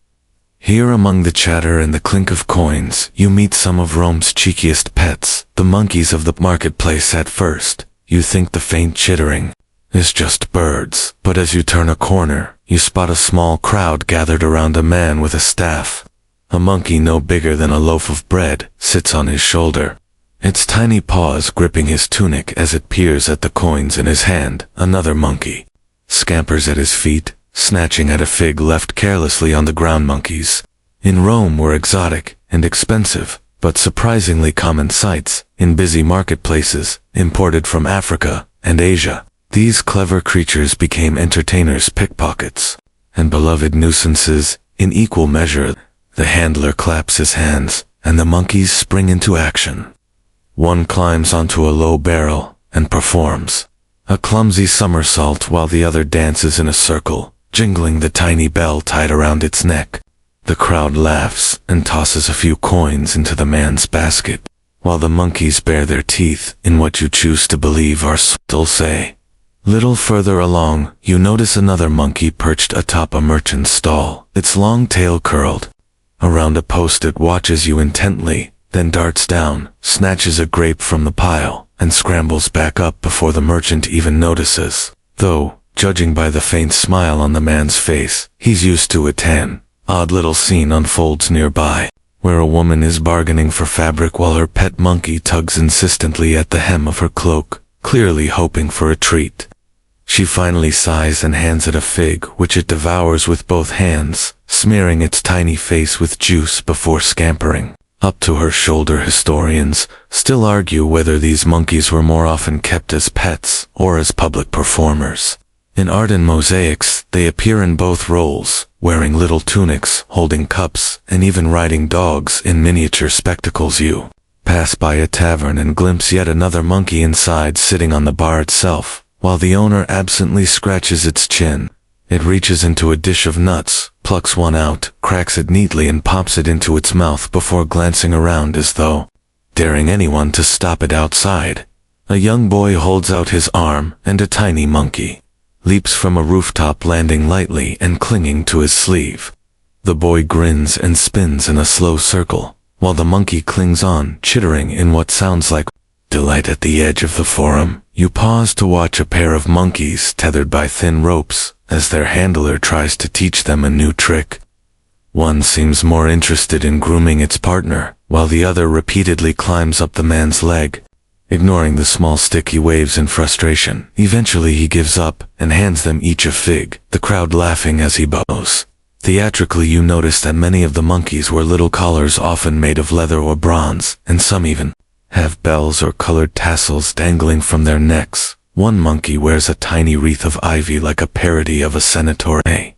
Speaker 1: here, among the chatter and the clink of coins, you meet some of Rome's cheekiest pets, the monkeys of the marketplace. At first, you think the faint chittering is just birds, but as you turn a corner, you spot a small crowd gathered around a man with a staff. A monkey no bigger than a loaf of bread sits on his shoulder, its tiny paws gripping his tunic as it peers at the coins in his hand. Another monkey scampers at his feet, snatching at a fig left carelessly on the ground. Monkeys in Rome were exotic and expensive, but surprisingly common sights in busy marketplaces, imported from Africa and Asia. These clever creatures became entertainers, pickpockets, and beloved nuisances in equal measure. The handler claps his hands, and the monkeys spring into action. One climbs onto a low barrel and performs a clumsy somersault, while the other dances in a circle, jingling the tiny bell tied around its neck. The crowd laughs and tosses a few coins into the man's basket, while the monkeys bare their teeth in what you choose to believe are dulce. Little further along, you notice another monkey perched atop a merchant's stall, its long tail curled around a post. It watches you intently, then darts down, snatches a grape from the pile, and scrambles back up before the merchant even notices. Though, judging by the faint smile on the man's face, he's used to it. Odd little scene unfolds nearby, where a woman is bargaining for fabric while her pet monkey tugs insistently at the hem of her cloak, clearly hoping for a treat. She finally sighs and hands it a fig, which it devours with both hands, smearing its tiny face with juice before scampering up to her shoulder. Historians still argue whether these monkeys were more often kept as pets or as public performers. In art and mosaics, they appear in both roles, wearing little tunics, holding cups, and even riding dogs in miniature spectacles. You pass by a tavern and glimpse yet another monkey inside, sitting on the bar itself, while the owner absently scratches its chin. It reaches into a dish of nuts, plucks one out, cracks it neatly and pops it into its mouth before glancing around as though daring anyone to stop it outside. A young boy holds out his arm, and a tiny monkey leaps from a rooftop, landing lightly and clinging to his sleeve. The boy grins and spins in a slow circle, while the monkey clings on, chittering in what sounds like delight. At the edge of the forum, you pause to watch a pair of monkeys tethered by thin ropes as their handler tries to teach them a new trick. One seems more interested in grooming its partner, while the other repeatedly climbs up the man's leg, ignoring the small stick he waves in frustration. Eventually he gives up and hands them each a fig, the crowd laughing as he bows. Theatrically, you notice that many of the monkeys wear little collars, often made of leather or bronze, and some even have bells or colored tassels dangling from their necks. One monkey wears a tiny wreath of ivy like a parody of a senator. A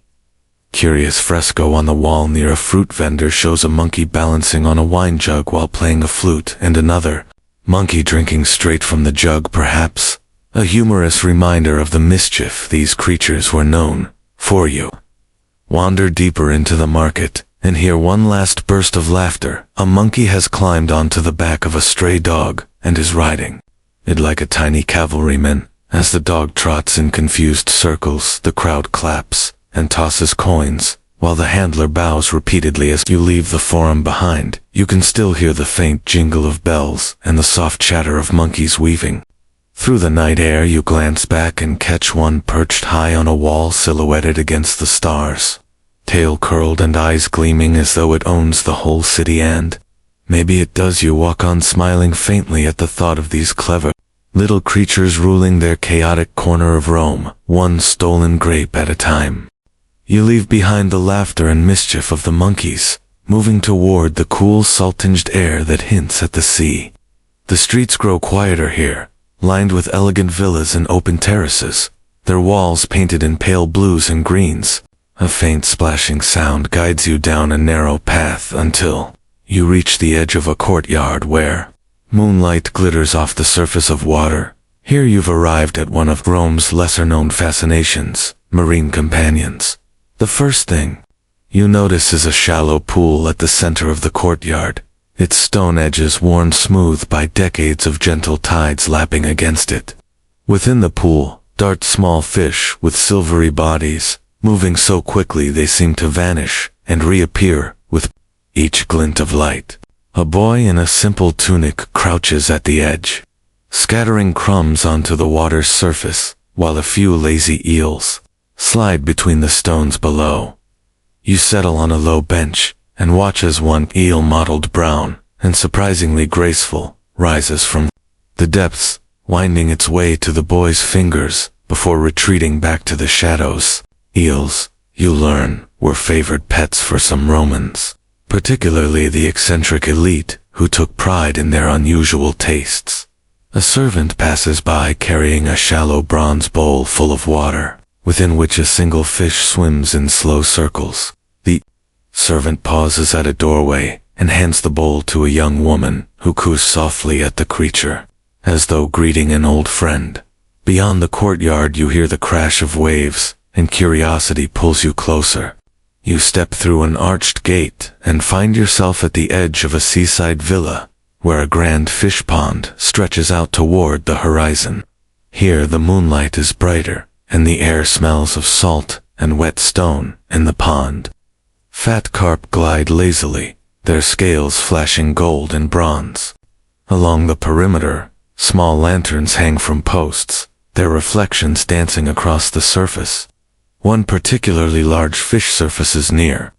Speaker 1: curious fresco on the wall near a fruit vendor shows a monkey balancing on a wine jug while playing a flute, and another monkey drinking straight from the jug, perhaps a humorous reminder of the mischief these creatures were known for. You wander deeper into the market and hear one last burst of laughter. A monkey has climbed onto the back of a stray dog and is riding it like a tiny cavalryman. As the dog trots in confused circles, the crowd claps and tosses coins, while the handler bows repeatedly. As you leave the forum behind, you can still hear the faint jingle of bells and the soft chatter of monkeys weaving through the night air. You glance back and catch one perched high on a wall, silhouetted against the stars, tail curled and eyes gleaming as though it owns the whole city, and maybe it does. You walk on, smiling faintly at the thought of these clever little creatures ruling their chaotic corner of Rome, one stolen grape at a time. You leave behind the laughter and mischief of the monkeys, moving toward the cool, salt-tinged air that hints at the sea. The streets grow quieter here, lined with elegant villas and open terraces, their walls painted in pale blues and greens. A faint splashing sound guides you down a narrow path until you reach the edge of a courtyard where moonlight glitters off the surface of water. Here you've arrived at one of Rome's lesser-known fascinations, marine companions. The first thing you notice is a shallow pool at the center of the courtyard, its stone edges worn smooth by decades of gentle tides lapping against it. Within the pool dart small fish with silvery bodies, moving so quickly they seem to vanish and reappear with each glint of light. A boy in a simple tunic crouches at the edge, scattering crumbs onto the water's surface, while a few lazy eels slide between the stones below. You settle on a low bench and watch as one eel, mottled brown and surprisingly graceful, rises from the depths, winding its way to the boy's fingers before retreating back to the shadows. Eels, you learn, were favored pets for some Romans, particularly the eccentric elite who took pride in their unusual tastes. A servant passes by carrying a shallow bronze bowl full of water, within which a single fish swims in slow circles. The servant pauses at a doorway and hands the bowl to a young woman who coos softly at the creature, as though greeting an old friend. Beyond the courtyard you hear the crash of waves, and curiosity pulls you closer. You step through an arched gate and find yourself at the edge of a seaside villa, where a grand fish pond stretches out toward the horizon. Here the moonlight is brighter, and the air smells of salt and wet stone. In the pond, fat carp glide lazily, their scales flashing gold and bronze. Along the perimeter, small lanterns hang from posts, their reflections dancing across the surface. One particularly large fish surfaces near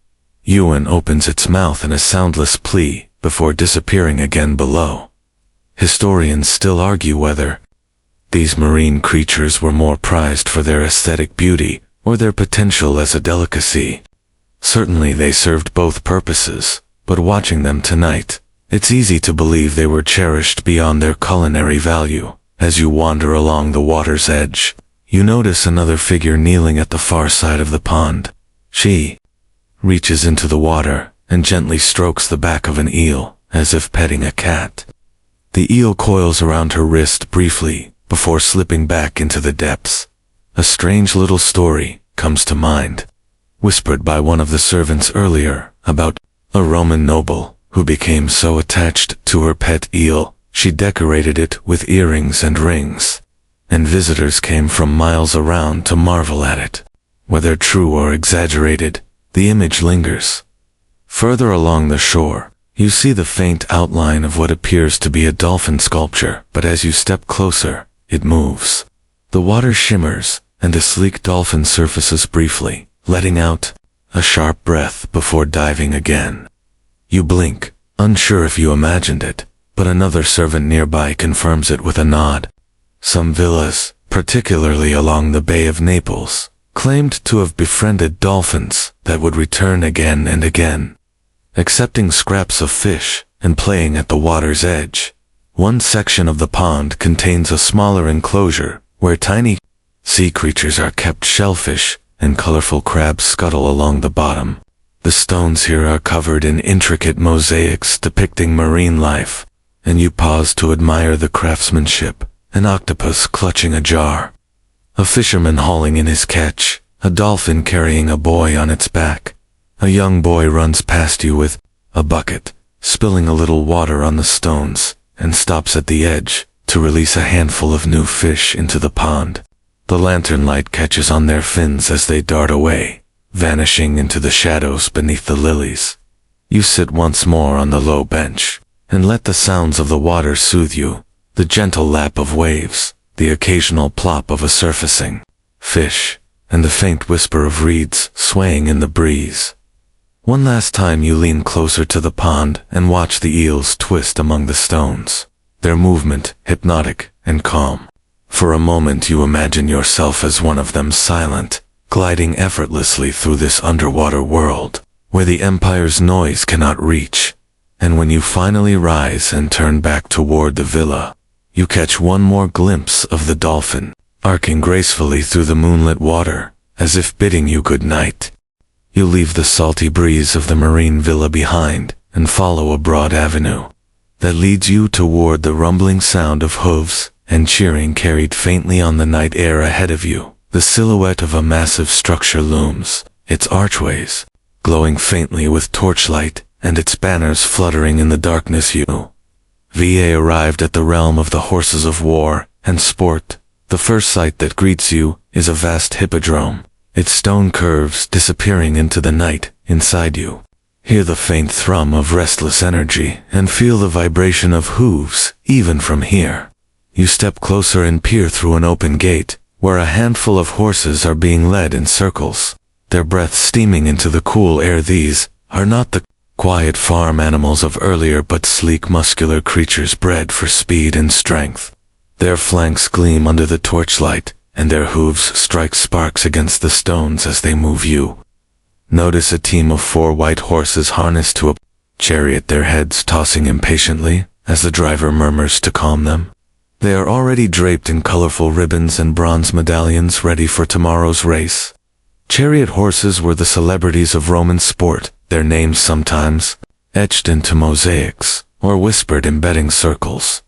Speaker 1: Yuan opens its mouth in a soundless plea before disappearing again below. Historians still argue whether these marine creatures were more prized for their aesthetic beauty or their potential as a delicacy. Certainly they served both purposes, but watching them tonight, it's easy to believe they were cherished beyond their culinary value. As you wander along the water's edge, you notice another figure kneeling at the far side of the pond. She reaches into the water and gently strokes the back of an eel, as if petting a cat. The eel coils around her wrist briefly before slipping back into the depths. A strange little story comes to mind, whispered by one of the servants earlier, about a Roman noble who became so attached to her pet eel, she decorated it with earrings and rings, and visitors came from miles around to marvel at it. Whether true or exaggerated, the image lingers. Further along the shore, you see the faint outline of what appears to be a dolphin sculpture, but as you step closer, it moves. The water shimmers, and a sleek dolphin surfaces briefly, letting out a sharp breath before diving again. You blink, unsure if you imagined it, but another servant nearby confirms it with a nod. Some villas, particularly along the Bay of Naples, claimed to have befriended dolphins that would return again and again, accepting scraps of fish and playing at the water's edge. One section of the pond contains a smaller enclosure where tiny sea creatures are kept. Shellfish and colorful crabs scuttle along the bottom. The stones here are covered in intricate mosaics depicting marine life, and you pause to admire the craftsmanship. An octopus clutching a jar, a fisherman hauling in his catch, a dolphin carrying a boy on its back. A young boy runs past you with a bucket, spilling a little water on the stones, and stops at the edge to release a handful of new fish into the pond. The lantern light catches on their fins as they dart away, vanishing into the shadows beneath the lilies. You sit once more on the low bench, and let the sounds of the water soothe you. The gentle lap of waves, the occasional plop of a surfacing fish, and the faint whisper of reeds swaying in the breeze. One last time you lean closer to the pond and watch the eels twist among the stones, their movement hypnotic and calm. For a moment you imagine yourself as one of them, silent, gliding effortlessly through this underwater world, where the empire's noise cannot reach. And when you finally rise and turn back toward the villa, you catch one more glimpse of the dolphin, arcing gracefully through the moonlit water, as if bidding you good night. You leave the salty breeze of the marine villa behind, and follow a broad avenue that leads you toward the rumbling sound of hooves and cheering carried faintly on the night air ahead of you. The silhouette of a massive structure looms, its archways glowing faintly with torchlight, and its banners fluttering in the darkness. VA arrived at the realm of the horses of war and sport. The first sight that greets you is a vast hippodrome, its stone curves disappearing into the night inside you. Hear the faint thrum of restless energy and feel the vibration of hooves even from here. You step closer and peer through an open gate, where a handful of horses are being led in circles, their breath steaming into the cool air. These are not the quiet farm animals of earlier, but sleek muscular creatures bred for speed and strength. Their flanks gleam under the torchlight, and their hooves strike sparks against the stones as they move. You notice a team of 4 white horses harnessed to a chariot, their heads tossing impatiently as the driver murmurs to calm them. They are already draped in colorful ribbons and bronze medallions, ready for tomorrow's race. Chariot horses were the celebrities of Roman sport, their names sometimes etched into mosaics or whispered in betting circles.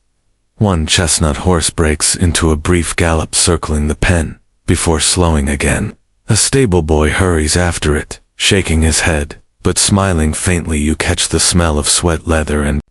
Speaker 1: One chestnut horse breaks into a brief gallop, circling the pen before slowing again. A stable boy hurries after it, shaking his head, but smiling faintly. You catch the smell of sweat, leather, and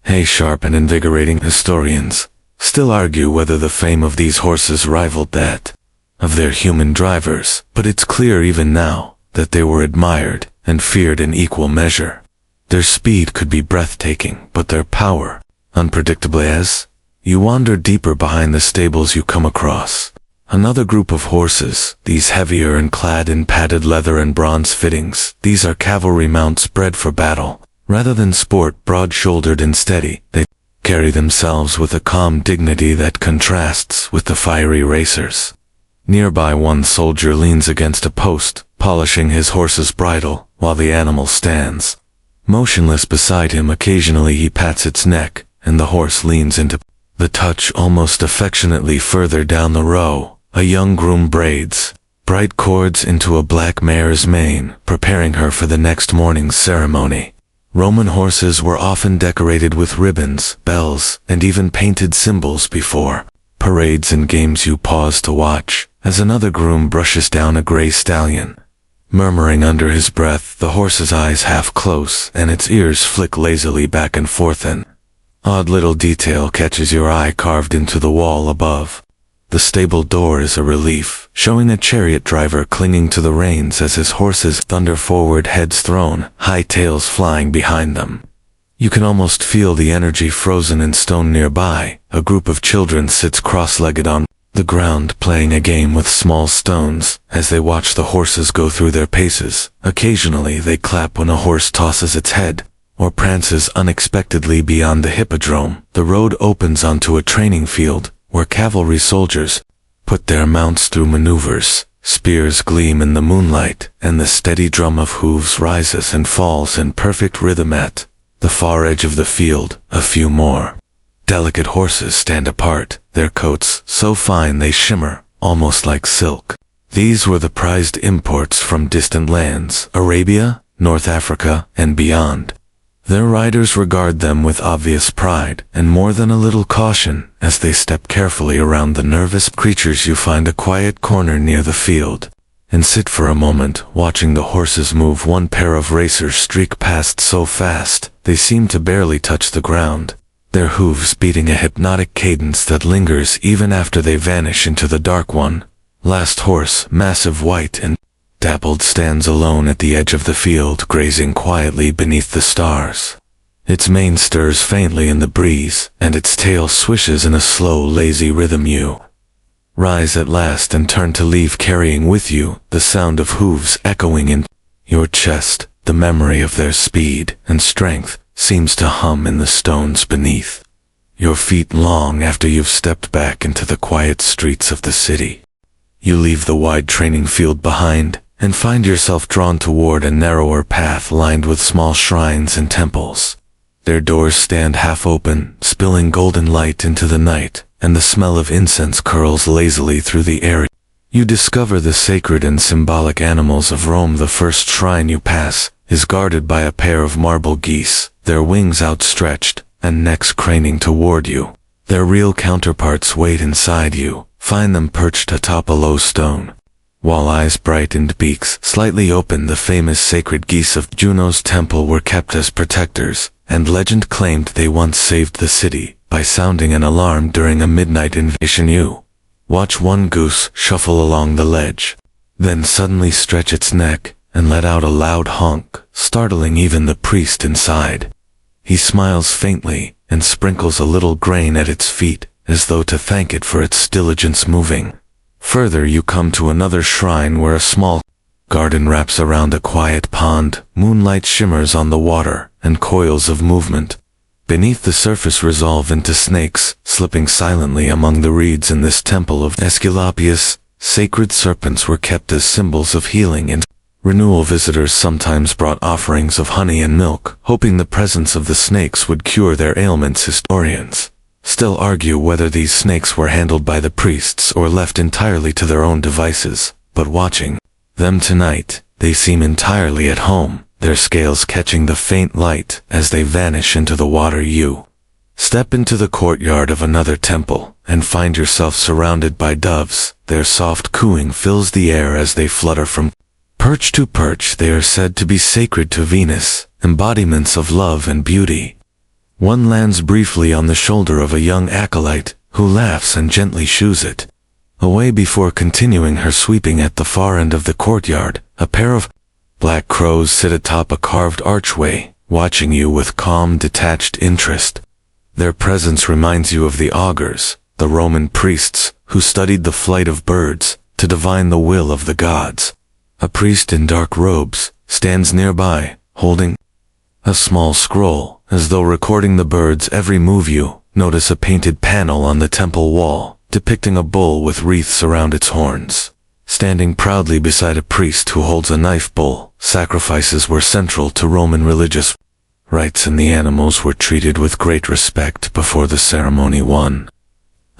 Speaker 1: hay. Sharp and invigorating. Historians still argue whether the fame of these horses rivaled that of their human drivers, but it's clear even now that they were admired and feared in equal measure. Their speed could be breathtaking, but their power unpredictable. As you wander deeper behind the stables, you come across Another group of horses, these heavier and clad in padded leather and bronze fittings. These are cavalry mounts bred for battle. Rather than sport, broad-shouldered and steady, they carry themselves with a calm dignity that contrasts with the fiery racers. Nearby, one soldier leans against a post, polishing his horse's bridle, while the animal stands motionless beside him. Occasionally he pats its neck, and the horse leans into the touch almost affectionately. Further down the row, a young groom braids bright cords into a black mare's mane, preparing her for the next morning's ceremony. Roman horses were often decorated with ribbons, bells, and even painted symbols before parades and games. You pause to watch as another groom brushes down a gray stallion. Murmuring under his breath, the horse's eyes half close and its ears flick lazily back and forth. An odd little detail catches your eye carved into the wall above. The stable door is a relief, showing a chariot driver clinging to the reins as his horses thunder forward, heads thrown, high tails flying behind them. You can almost feel the energy frozen in stone nearby. A group of children sits cross-legged on the ground, playing a game with small stones as they watch the horses go through their paces. Occasionally they clap when a horse tosses its head or prances unexpectedly beyond the hippodrome. The road opens onto a training field where cavalry soldiers put their mounts through maneuvers. Spears gleam in the moonlight, and the steady drum of hooves rises and falls in perfect rhythm. At the far edge of the field, a few more delicate horses stand apart, their coats so fine they shimmer, almost like silk. These were the prized imports from distant lands, Arabia, North Africa, and beyond. Their riders regard them with obvious pride, and more than a little caution, as they step carefully around the nervous creatures. You find a quiet corner near the field, and sit for a moment, watching the horses move. One pair of racers streak past so fast, they seem to barely touch the ground, their hooves beating a hypnotic cadence that lingers even after they vanish into the dark. One last horse, massive, white, and dappled, stands alone at the edge of the field, grazing quietly beneath the stars. Its mane stirs faintly in the breeze, and its tail swishes in a slow, lazy rhythm. You rise at last and turn to leave, carrying with you the sound of hooves echoing in your chest. The memory of their speed and strength seems to hum in the stones beneath your feet long after you've stepped back into the quiet streets of the city. You leave the wide training field behind and find yourself drawn toward a narrower path lined with small shrines and temples. Their doors stand half open, spilling golden light into the night, and the smell of incense curls lazily through the air. You discover the sacred and symbolic animals of Rome. The first shrine you pass is guarded by a pair of marble geese, their wings outstretched and necks craning toward you. Their real counterparts wait inside. You find them perched atop a low stone, while eyes bright and beaks slightly open. The famous sacred geese of Juno's temple were kept as protectors, and legend claimed they once saved the city by sounding an alarm during a midnight invasion. You watch one goose shuffle along the ledge, then suddenly stretch its neck and let out a loud honk, startling even the priest inside. He smiles faintly and sprinkles a little grain at its feet, as though to thank it for its diligence moving. Further, you come to another shrine where a small garden wraps around a quiet pond. Moonlight shimmers on the water, and coils of movement beneath the surface resolve into snakes, slipping silently among the reeds. In this temple of Aesculapius, sacred serpents were kept as symbols of healing and renewal. Visitors sometimes brought offerings of honey and milk, hoping the presence of the snakes would cure their ailments. Historians still argue whether these snakes were handled by the priests or left entirely to their own devices, but watching them tonight, they seem entirely at home, their scales catching the faint light as they vanish into the water. You step into the courtyard of another temple and find yourself surrounded by doves. Their soft cooing fills the air as they flutter from perch to perch. They are said to be sacred to Venus, embodiments of love and beauty. One lands briefly on the shoulder of a young acolyte, who laughs and gently shoos it away before continuing her sweeping. At the far end of the courtyard, a pair of black crows sit atop a carved archway, watching you with calm, detached interest. Their presence reminds you of the augurs, the Roman priests, who studied the flight of birds, to divine the will of the gods. A priest in dark robes stands nearby, holding a small scroll, as though recording the bird's every move. You notice a painted panel on the temple wall, depicting a bull with wreaths around its horns. Standing proudly beside a priest who holds a knife bowl, sacrifices were central to Roman religious rites, and the animals were treated with great respect before the ceremony. One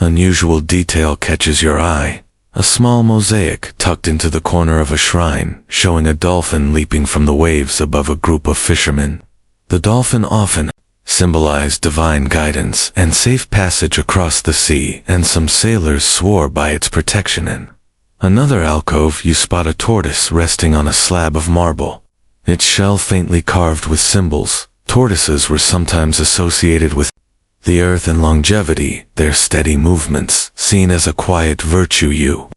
Speaker 1: unusual detail catches your eye: a small mosaic tucked into the corner of a shrine, showing a dolphin leaping from the waves above a group of fishermen. The dolphin often symbolized divine guidance and safe passage across the sea, and some sailors swore by its protection. In another alcove you spot a tortoise resting on a slab of marble, its shell faintly carved with symbols. Tortoises were sometimes associated with the earth and longevity, their steady movements seen as a quiet virtue. You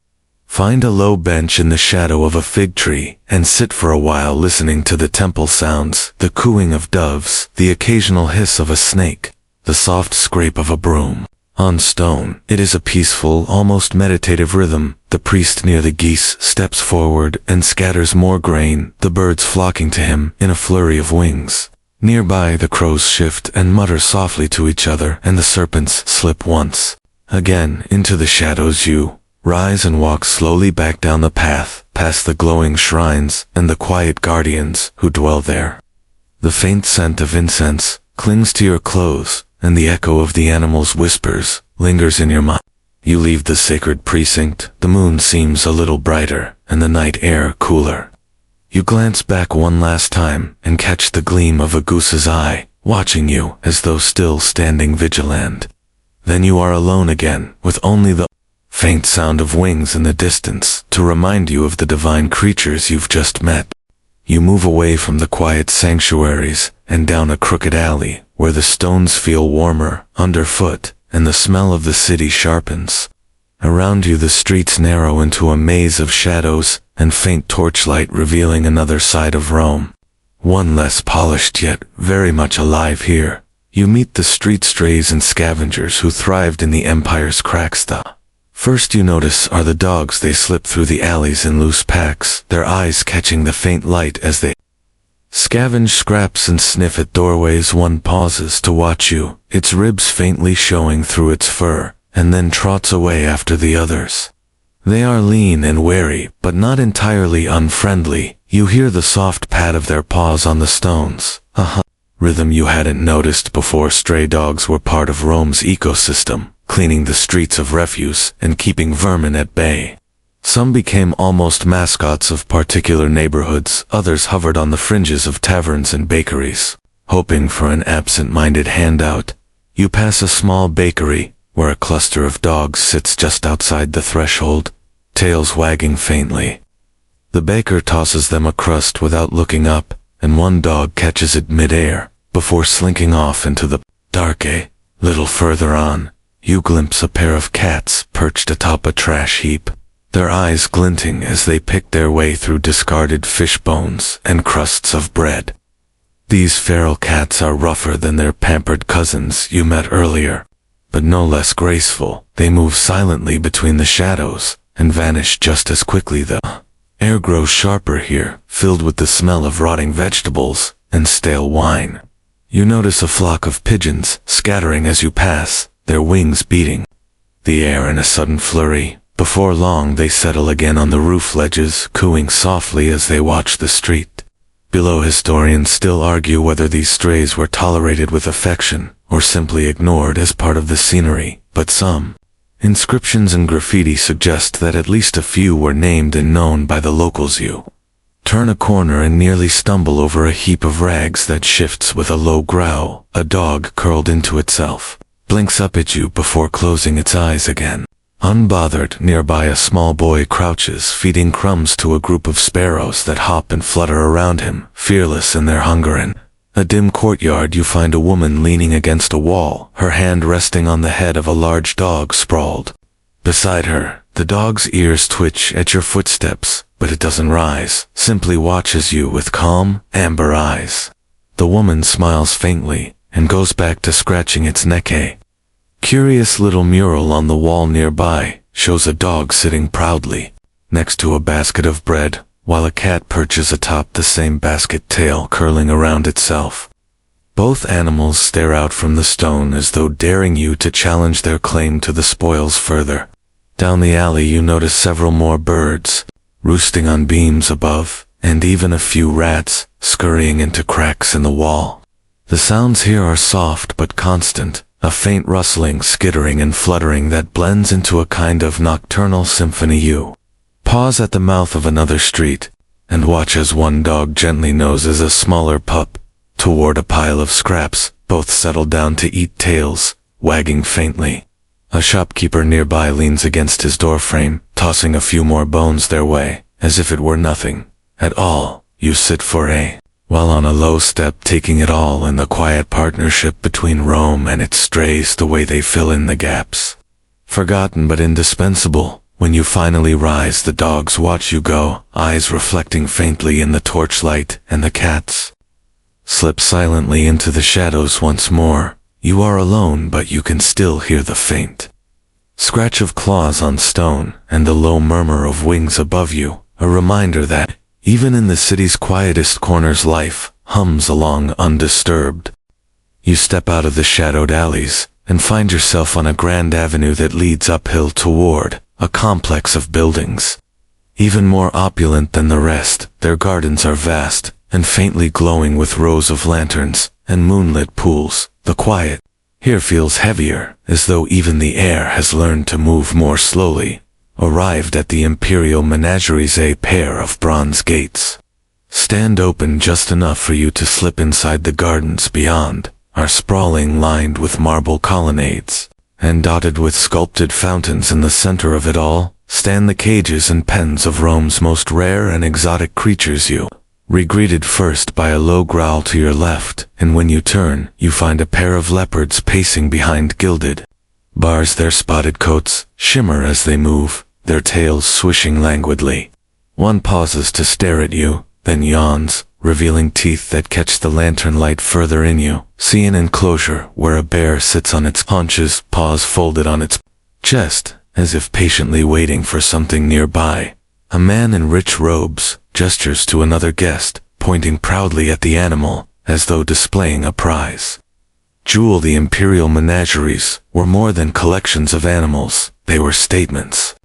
Speaker 1: find a low bench in the shadow of a fig tree and sit for a while listening to the temple sounds, the cooing of doves, the occasional hiss of a snake, the soft scrape of a broom on stone. It is a peaceful, almost meditative rhythm. The priest near the geese steps forward and scatters more grain, the birds flocking to him in a flurry of wings. Nearby the crows shift and mutter softly to each other, and the serpents slip once again into the shadows. You rise and walk slowly back down the path, past the glowing shrines and the quiet guardians who dwell there. The faint scent of incense clings to your clothes, and the echo of the animals' whispers lingers in your mind. You leave the sacred precinct. The moon seems a little brighter, and the night air cooler. You glance back one last time and catch the gleam of a goose's eye, watching you as though still standing vigilant. Then you are alone again, with only the faint sound of wings in the distance to remind you of the divine creatures you've just met. You move away from the quiet sanctuaries and down a crooked alley where the stones feel warmer underfoot and the smell of the city sharpens. Around you the streets narrow into a maze of shadows and faint torchlight revealing another side of Rome. One less polished yet very much alive here. You meet the street strays and scavengers who thrived in the empire's cracks. The first you notice are the dogs. They slip through the alleys in loose packs, their eyes catching the faint light as they scavenge scraps and sniff at doorways. One pauses to watch you, its ribs faintly showing through its fur, and then trots away after the others. They are lean and wary, but not entirely unfriendly. You hear the soft pat of their paws on the stones, a rhythm you hadn't noticed before. Stray dogs were part of Rome's ecosystem, cleaning the streets of refuse and keeping vermin at bay. Some became almost mascots of particular neighborhoods, others hovered on the fringes of taverns and bakeries, hoping for an absent-minded handout. You pass a small bakery, where a cluster of dogs sits just outside the threshold, tails wagging faintly. The baker tosses them a crust without looking up, and one dog catches it mid-air, before slinking off into the dark. A little further on, you glimpse a pair of cats perched atop a trash heap, their eyes glinting as they pick their way through discarded fish bones and crusts of bread. These feral cats are rougher than their pampered cousins you met earlier, but no less graceful. They move silently between the shadows and vanish just as quickly. The air grows sharper here, filled with the smell of rotting vegetables and stale wine. You notice a flock of pigeons scattering as you pass, their wings beating the air in a sudden flurry. Before long they settle again on the roof ledges, cooing softly as they watch the street. Below, historians still argue whether these strays were tolerated with affection or simply ignored as part of the scenery, but some inscriptions and graffiti suggest that at least a few were named and known by the locals. You turn a corner and nearly stumble over a heap of rags that shifts with a low growl. A dog curled into itself blinks up at you before closing its eyes again. Unbothered, nearby a small boy crouches, feeding crumbs to a group of sparrows that hop and flutter around him, fearless in their hunger. In a dim courtyard you find a woman leaning against a wall, her hand resting on the head of a large dog sprawled beside her. The dog's ears twitch at your footsteps, but it doesn't rise, simply watches you with calm, amber eyes. The woman smiles faintly and goes back to scratching its neck. A Curious little mural on the wall nearby shows a dog sitting proudly next to a basket of bread, while a cat perches atop the same basket, tail curling around itself. Both animals stare out from the stone as though daring you to challenge their claim to the spoils further. Down the alley you notice several more birds, roosting on beams above, and even a few rats scurrying into cracks in the wall. The sounds here are soft but constant, a faint rustling, skittering and fluttering that blends into a kind of nocturnal symphony. You pause at the mouth of another street, and watch as one dog gently noses a smaller pup toward a pile of scraps, both settle down to eat, tails wagging faintly. A shopkeeper nearby leans against his doorframe, tossing a few more bones their way, as if it were nothing at all. You sit for a while on a low step, taking it all in, the quiet partnership between Rome and its strays, the way they fill in the gaps. Forgotten but indispensable. When you finally rise, the dogs watch you go, eyes reflecting faintly in the torchlight, and the cats slip silently into the shadows once more. You are alone, but you can still hear the faint scratch of claws on stone and the low murmur of wings above you, a reminder that even in the city's quietest corners life hums along undisturbed. You step out of the shadowed alleys and find yourself on a grand avenue that leads uphill toward a complex of buildings. Even more opulent than the rest, their gardens are vast and faintly glowing with rows of lanterns and moonlit pools. The quiet here feels heavier, as though even the air has learned to move more slowly. Arrived at the imperial menageries, a pair of bronze gates stand open just enough for you to slip inside. The gardens beyond are sprawling, lined with marble colonnades, and dotted with sculpted fountains. In the center of it all stand the cages and pens of Rome's most rare and exotic creatures. You greeted first by a low growl to your left, and when you turn, you find a pair of leopards pacing behind gilded bars. Their spotted coats shimmer as they move, their tails swishing languidly. One pauses to stare at you, then yawns, revealing teeth that catch the lantern light. Further in you see an enclosure where a bear sits on its haunches, paws folded on its chest, as if patiently waiting for something nearby. A man in rich robes gestures to another guest, pointing proudly at the animal, as though displaying a prize. Jewel. The imperial menageries were more than collections of animals, they were statements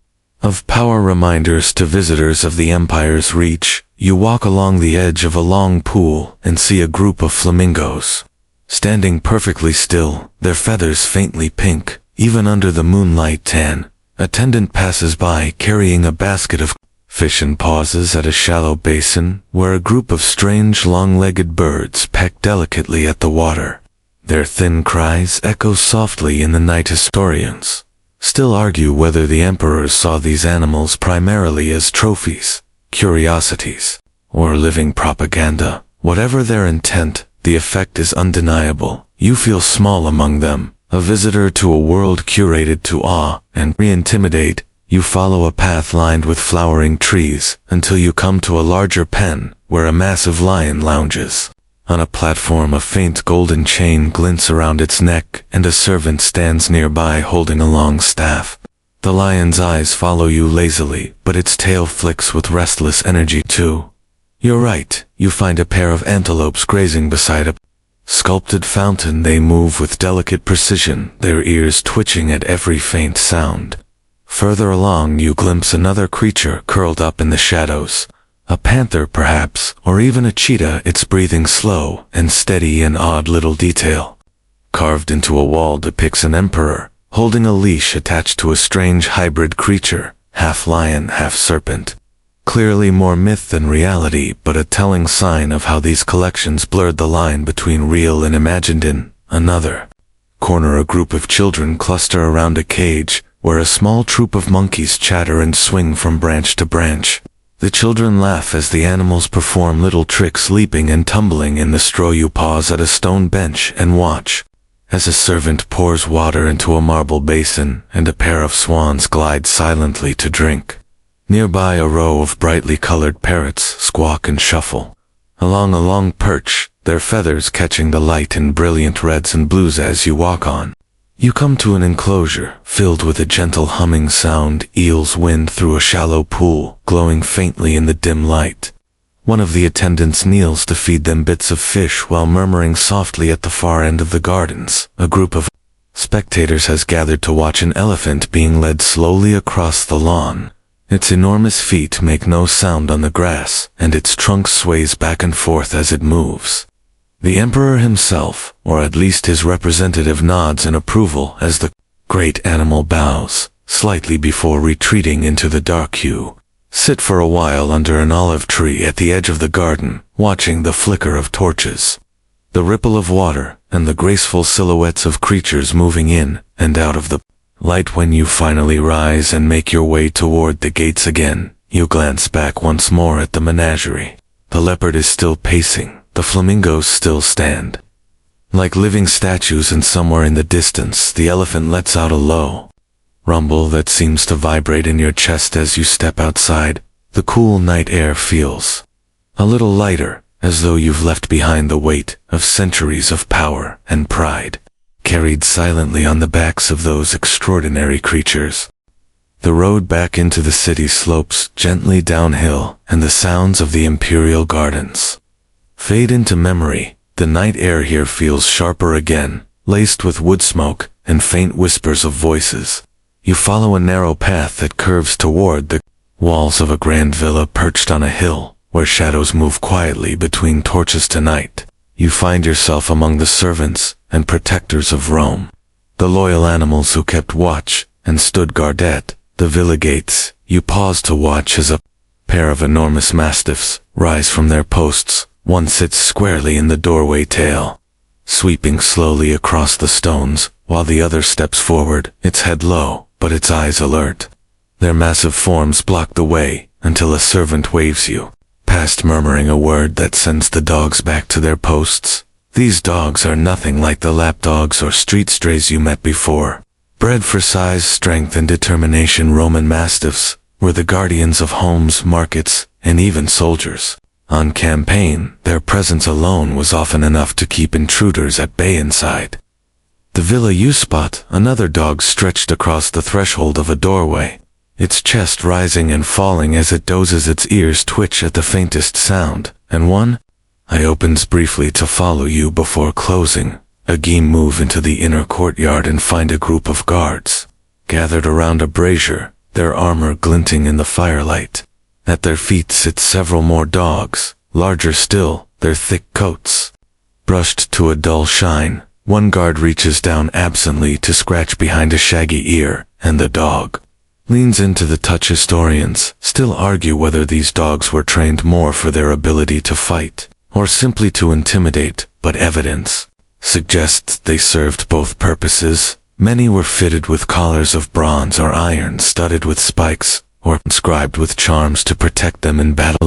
Speaker 1: of power, reminders to visitors of the empire's reach. You walk along the edge of a long pool and see a group of flamingos standing perfectly still, their feathers faintly pink, even under the moonlight. Tan attendant passes by carrying a basket of fish and pauses at a shallow basin where a group of strange long-legged birds peck delicately at the water. Their thin cries echo softly in the night. Historians still argue whether the emperors saw these animals primarily as trophies, curiosities, or living propaganda. Whatever their intent, the effect is undeniable. You feel small among them, a visitor to a world curated to awe and intimidate. You follow a path lined with flowering trees until you come to a larger pen where a massive lion lounges. On a platform, a faint golden chain glints around its neck, and a servant stands nearby holding a long staff. The lion's eyes follow you lazily, but its tail flicks with restless energy too. You're right, you find a pair of antelopes grazing beside a sculpted fountain. They move with delicate precision, their ears twitching at every faint sound. Further along you glimpse another creature curled up in the shadows. A panther perhaps, or even a cheetah, its breathing slow and steady. An odd little detail carved into a wall depicts an emperor holding a leash attached to a strange hybrid creature, half lion, half serpent. Clearly more myth than reality, but a telling sign of how these collections blurred the line between real and imagined. In another corner, a group of children cluster around a cage where a small troop of monkeys chatter and swing from branch to branch. The children laugh as the animals perform little tricks, leaping and tumbling in the straw. You pause at a stone bench and watch as a servant pours water into a marble basin and a pair of swans glide silently to drink. Nearby, a row of brightly colored parrots squawk and shuffle along a long perch, their feathers catching the light in brilliant reds and blues. As you walk on, You come to an enclosure filled with a gentle humming sound. Eels wind through a shallow pool, glowing faintly in the dim light. One of the attendants kneels to feed them bits of fish while murmuring softly. At the far end of the gardens, a group of spectators has gathered to watch an elephant being led slowly across the lawn. Its enormous feet make no sound on the grass, and its trunk sways back and forth as it moves. The emperor himself, or at least his representative, nods in approval as the great animal bows, slightly before retreating into the dark hue. Sit for a while under an olive tree at the edge of the garden, watching the flicker of torches, the ripple of water, and the graceful silhouettes of creatures moving in and out of the light. When you finally rise and make your way toward the gates again, you glance back once more at the menagerie. The leopard is still pacing, the flamingos still stand like living statues, and somewhere in the distance the elephant lets out a low rumble that seems to vibrate in your chest as you step outside. The cool night air feels a little lighter, as though you've left behind the weight of centuries of power and pride, carried silently on the backs of those extraordinary creatures. The road back into the city slopes gently downhill, and the sounds of the imperial gardens fade into memory. The night air here feels sharper again, laced with wood smoke and faint whispers of voices. You follow a narrow path that curves toward the walls of a grand villa perched on a hill, where shadows move quietly between torches. Tonight, you find yourself among the servants and protectors of Rome, the loyal animals who kept watch and stood guard at the villa gates. You pause to watch as a pair of enormous mastiffs rise from their posts. One sits squarely in the doorway, tail sweeping slowly across the stones, while the other steps forward, its head low, but its eyes alert. Their massive forms block the way until a servant waves you past, murmuring a word that sends the dogs back to their posts. These dogs are nothing like the lapdogs or street strays you met before. Bred for size, strength, and determination, Roman mastiffs were the guardians of homes, markets, and even soldiers. On campaign, their presence alone was often enough to keep intruders at bay. Inside the villa, you spot another dog stretched across the threshold of a doorway, its chest rising and falling as it dozes. Its ears twitch at the faintest sound, and one eye opens briefly to follow you before closing. Again, move into the inner courtyard and find a group of guards gathered around a brazier, their armor glinting in the firelight. At their feet sit several more dogs, larger still, their thick coats brushed to a dull shine. One guard reaches down absently to scratch behind a shaggy ear, and the dog leans in to touch. Historians still argue whether these dogs were trained more for their ability to fight, or simply to intimidate, but evidence suggests they served both purposes. Many were fitted with collars of bronze or iron, studded with spikes, or inscribed with charms to protect them in battle.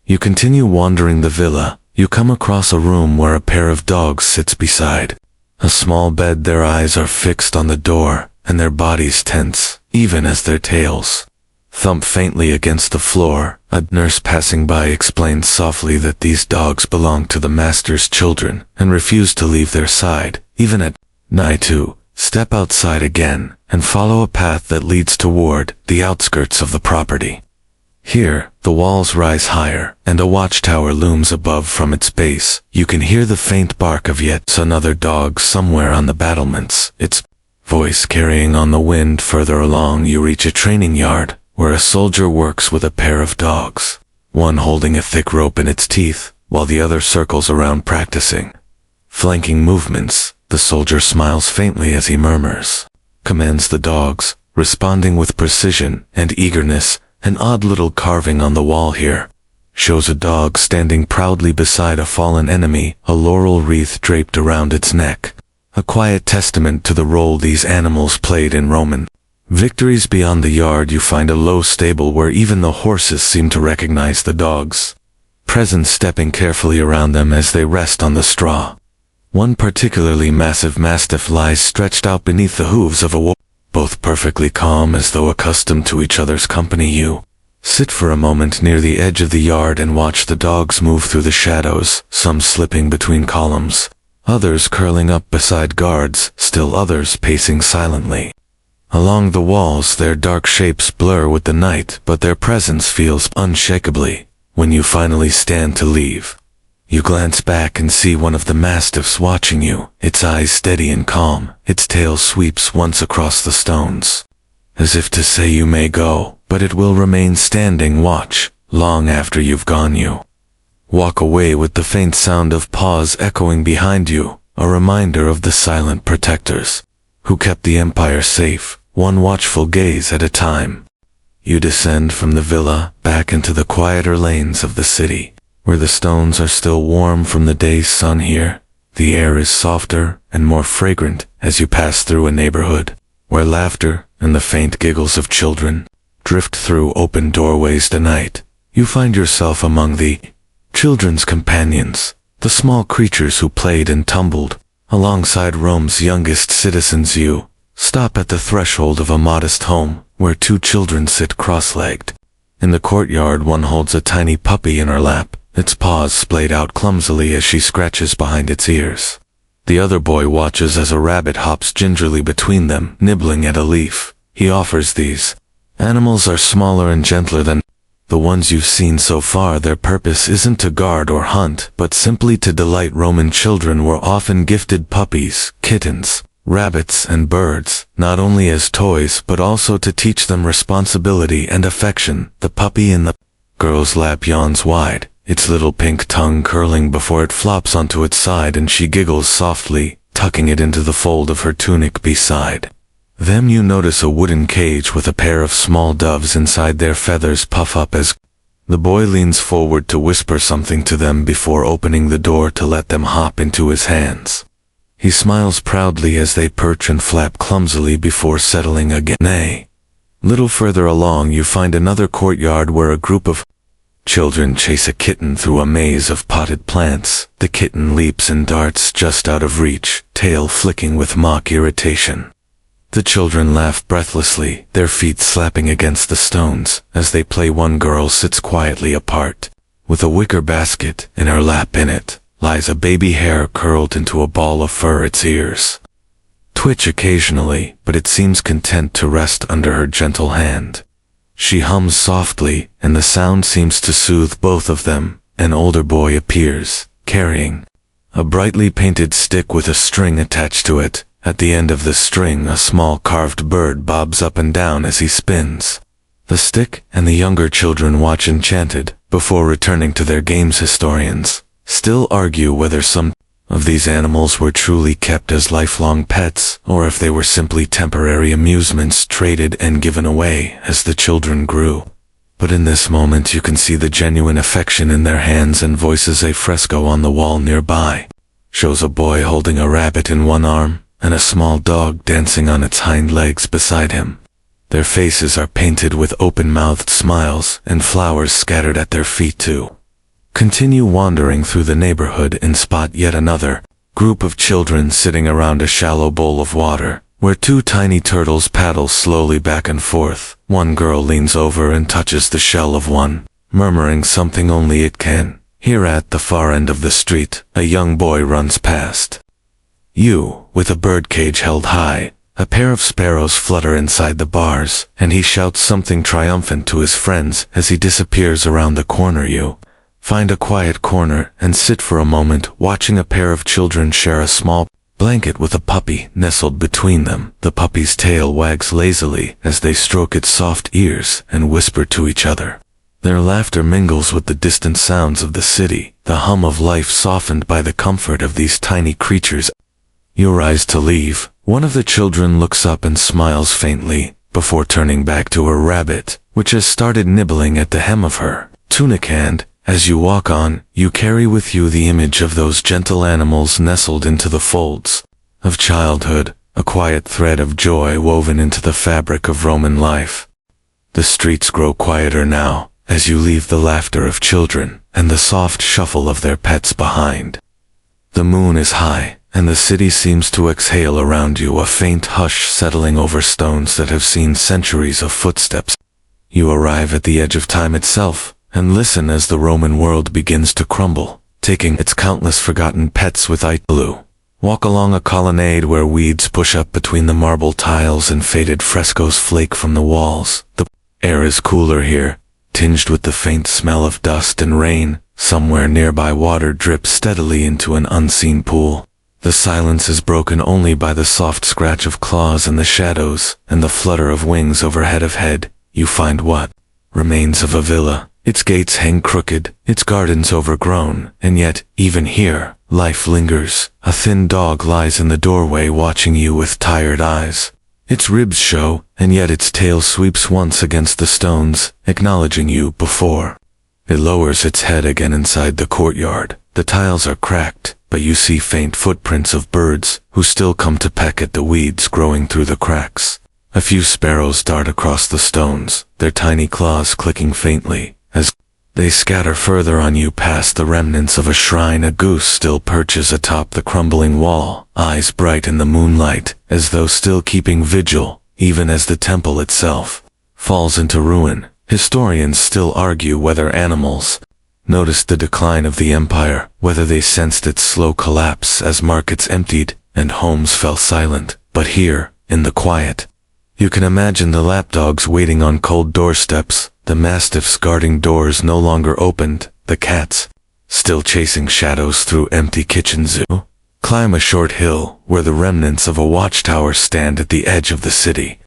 Speaker 1: You continue wandering the villa. You come across a room where a pair of dogs sits beside a small bed. Their eyes are fixed on the door, and their bodies tense, even as their tails thump faintly against the floor. A nurse passing by explains softly that these dogs belong to the master's children and refuse to leave their side, even at night. To step outside again and follow a path that leads toward the outskirts of the property. Here, the walls rise higher, and a watchtower looms above. From its base, you can hear the faint bark of yet another dog somewhere on the battlements, its voice carrying on the wind. Further along, you reach a training yard, where a soldier works with a pair of dogs, one holding a thick rope in its teeth, while the other circles around practicing flanking movements. The soldier smiles faintly as he murmurs commands the dogs, responding with precision and eagerness. An odd little carving on the wall here shows a dog standing proudly beside a fallen enemy, a laurel wreath draped around its neck, a quiet testament to the role these animals played in Roman victories. Beyond the yard, you find a low stable where even the horses seem to recognize the dogs' presence, stepping carefully around them as they rest on the straw. One particularly massive mastiff lies stretched out beneath the hooves of a wolf, both perfectly calm as though accustomed to each other's company. You sit for a moment near the edge of the yard and watch the dogs move through the shadows, some slipping between columns, others curling up beside guards, still others pacing silently. Along the walls their dark shapes blur with the night, but their presence feels unshakably. When you finally stand to leave, you glance back and see one of the mastiffs watching you, its eyes steady and calm. Its tail sweeps once across the stones, as if to say you may go, but it will remain standing watch, long after you've gone. You walk away with the faint sound of paws echoing behind you, a reminder of the silent protectors, who kept the empire safe, one watchful gaze at a time. You descend from the villa, back into the quieter lanes of the city, where the stones are still warm from the day's sun. Here, the air is softer and more fragrant as you pass through a neighborhood, where laughter and the faint giggles of children drift through open doorways tonight. You find yourself among the children's companions, the small creatures who played and tumbled alongside Rome's youngest citizens. You stop at the threshold of a modest home, where two children sit cross-legged. In the courtyard one holds a tiny puppy in her lap, its paws splayed out clumsily as she scratches behind its ears. The other boy watches as a rabbit hops gingerly between them, nibbling at a leaf. He offers these. Animals are smaller and gentler than the ones you've seen so far. Their purpose isn't to guard or hunt, but simply to delight. Roman children were often gifted puppies, kittens, rabbits, and birds, not only as toys but also to teach them responsibility and affection. The puppy in the girl's lap yawns wide, its little pink tongue curling before it flops onto its side, and she giggles softly, tucking it into the fold of her tunic beside them. You notice a wooden cage with a pair of small doves inside. Their feathers puff up as the boy leans forward to whisper something to them before opening the door to let them hop into his hands. He smiles proudly as they perch and flap clumsily before settling again. A little further along you find another courtyard where a group of children chase a kitten through a maze of potted plants. The kitten leaps and darts just out of reach, tail flicking with mock irritation. The children laugh breathlessly, their feet slapping against the stones as they play. One girl sits quietly apart, with a wicker basket in her lap. In it lies a baby hare curled into a ball of fur. Its ears twitch occasionally, but it seems content to rest under her gentle hand. She hums softly, and the sound seems to soothe both of them. An older boy appears, carrying a brightly painted stick with a string attached to it. At the end of the string a small carved bird bobs up and down as he spins the stick, and the younger children watch enchanted, before returning to their games. Historians still argue whether some of these animals were truly kept as lifelong pets, or if they were simply temporary amusements traded and given away as the children grew. But in this moment you can see the genuine affection in their hands and voices. A fresco on the wall nearby shows a boy holding a rabbit in one arm and a small dog dancing on its hind legs beside him. Their faces are painted with open-mouthed smiles, and flowers scattered at their feet too. Continue wandering through the neighborhood and spot yet another group of children sitting around a shallow bowl of water, where two tiny turtles paddle slowly back and forth. One girl leans over and touches the shell of one, murmuring something only it can hear. At the far end of the street, a young boy runs past you, with a birdcage held high. A pair of sparrows flutter inside the bars, and he shouts something triumphant to his friends as he disappears around the corner. You find a quiet corner and sit for a moment, watching a pair of children share a small blanket with a puppy nestled between them. The puppy's tail wags lazily as they stroke its soft ears and whisper to each other. Their laughter mingles with the distant sounds of the city, the hum of life softened by the comfort of these tiny creatures. You rise to leave. One of the children looks up and smiles faintly, before turning back to her rabbit, which has started nibbling at the hem of her tunic. And as you walk on, you carry with you the image of those gentle animals nestled into the folds of childhood, a quiet thread of joy woven into the fabric of Roman life. The streets grow quieter now, as you leave the laughter of children and the soft shuffle of their pets behind. The moon is high, and the city seems to exhale around you, a faint hush settling over stones that have seen centuries of footsteps. You arrive at the edge of time itself, and listen as the Roman world begins to crumble, taking its countless forgotten pets with it. Blue Walk along a colonnade where weeds push up between the marble tiles and faded frescoes flake from the walls. The air is cooler here, tinged with the faint smell of dust and rain. Somewhere nearby water drips steadily into an unseen pool. The silence is broken only by the soft scratch of claws in the shadows and the flutter of wings overhead. You find what remains of a villa. Its gates hang crooked, its gardens overgrown, and yet, even here, life lingers. A thin dog lies in the doorway watching you with tired eyes. Its ribs show, and yet its tail sweeps once against the stones, acknowledging you before. It lowers its head again inside the courtyard. The tiles are cracked, but you see faint footprints of birds, who still come to peck at the weeds growing through the cracks. A few sparrows dart across the stones, their tiny claws clicking faintly. As they scatter further on you past the remnants of a shrine, a goose still perches atop the crumbling wall, eyes bright in the moonlight, as though still keeping vigil, even as the temple itself falls into ruin. Historians still argue whether animals noticed the decline of the empire, whether they sensed its slow collapse as markets emptied and homes fell silent. But here, in the quiet, you can imagine the lapdogs waiting on cold doorsteps, the mastiffs guarding doors no longer opened, the cats still chasing shadows through empty kitchens. Climb a short hill where the remnants of a watchtower stand at the edge of the city.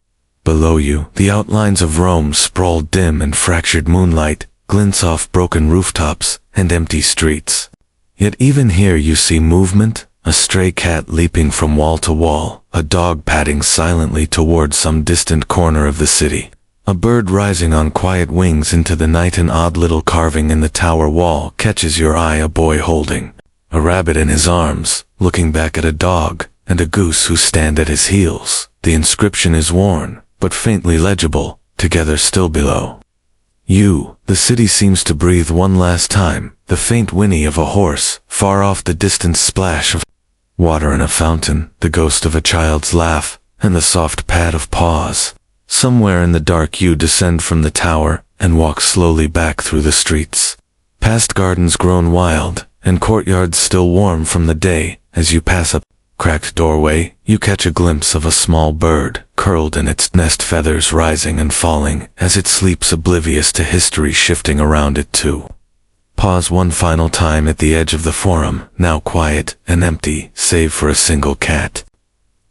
Speaker 1: Below you, the outlines of Rome sprawl dim in fractured moonlight, glints off broken rooftops and empty streets. Yet even here you see movement, a stray cat leaping from wall to wall, a dog padding silently toward some distant corner of the city. A bird rising on quiet wings into the night. An odd little carving in the tower wall catches your eye, a boy holding a rabbit in his arms, looking back at a dog, and a goose who stand at his heels. The inscription is worn, but faintly legible, together still below you. The city seems to breathe one last time, the faint whinny of a horse, far off the distant splash of water in a fountain, the ghost of a child's laugh, and the soft pad of paws. Somewhere in the dark you descend from the tower and walk slowly back through the streets, past gardens grown wild and courtyards still warm from the day. As you pass a cracked doorway, you catch a glimpse of a small bird, curled in its nest, feathers rising and falling as it sleeps, oblivious to history shifting around it too. Pause one final time at the edge of the forum, now quiet and empty, save for a single cat.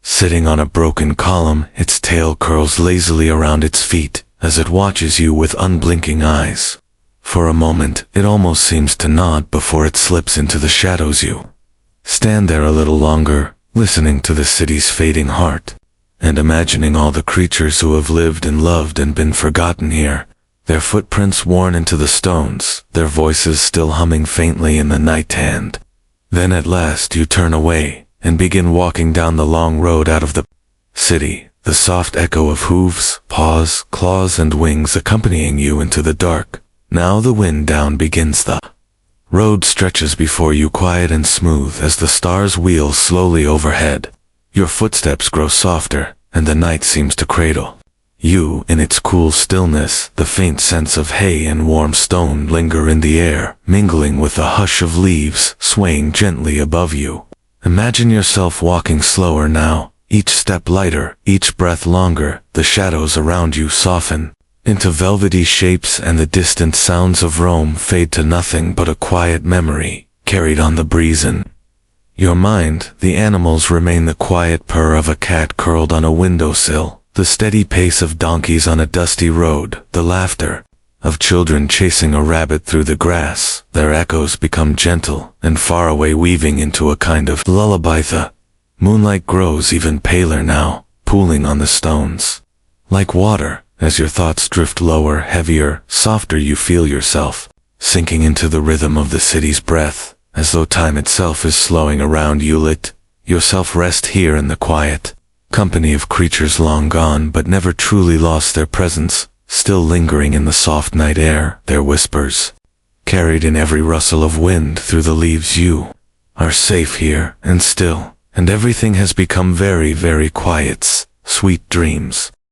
Speaker 1: Sitting on a broken column, its tail curls lazily around its feet as it watches you with unblinking eyes. For a moment, it almost seems to nod before it slips into the shadows. You stand there a little longer, listening to the city's fading heart, and imagining all the creatures who have lived and loved and been forgotten here, their footprints worn into the stones, their voices still humming faintly in the night. And then at last you turn away and begin walking down the long road out of the city, the soft echo of hooves, paws, claws, and wings accompanying you into the dark. Now the wind down begins. The road stretches before you, quiet and smooth as the stars wheel slowly overhead. Your footsteps grow softer, and the night seems to cradle you in its cool stillness. The faint scents of hay and warm stone linger in the air, mingling with the hush of leaves swaying gently above you. Imagine yourself walking slower now, each step lighter, each breath longer. The shadows around you soften into velvety shapes, and the distant sounds of Rome fade to nothing but a quiet memory, carried on the breeze. In your mind, the animals remain: the quiet purr of a cat curled on a windowsill, the steady pace of donkeys on a dusty road, the laughter of children chasing a rabbit through the grass. Their echoes become gentle and far away, weaving into a kind of lullaby. The moonlight grows even paler now, pooling on the stones like water. As your thoughts drift lower, heavier, softer, you feel yourself sinking into the rhythm of the city's breath, as though time itself is slowing around you. Let yourself rest here in the quiet company of creatures long gone but never truly lost their presence, still lingering in the soft night air, their whispers carried in every rustle of wind through the leaves. You are safe here and still, and everything has become very, very quiet. Sweet dreams.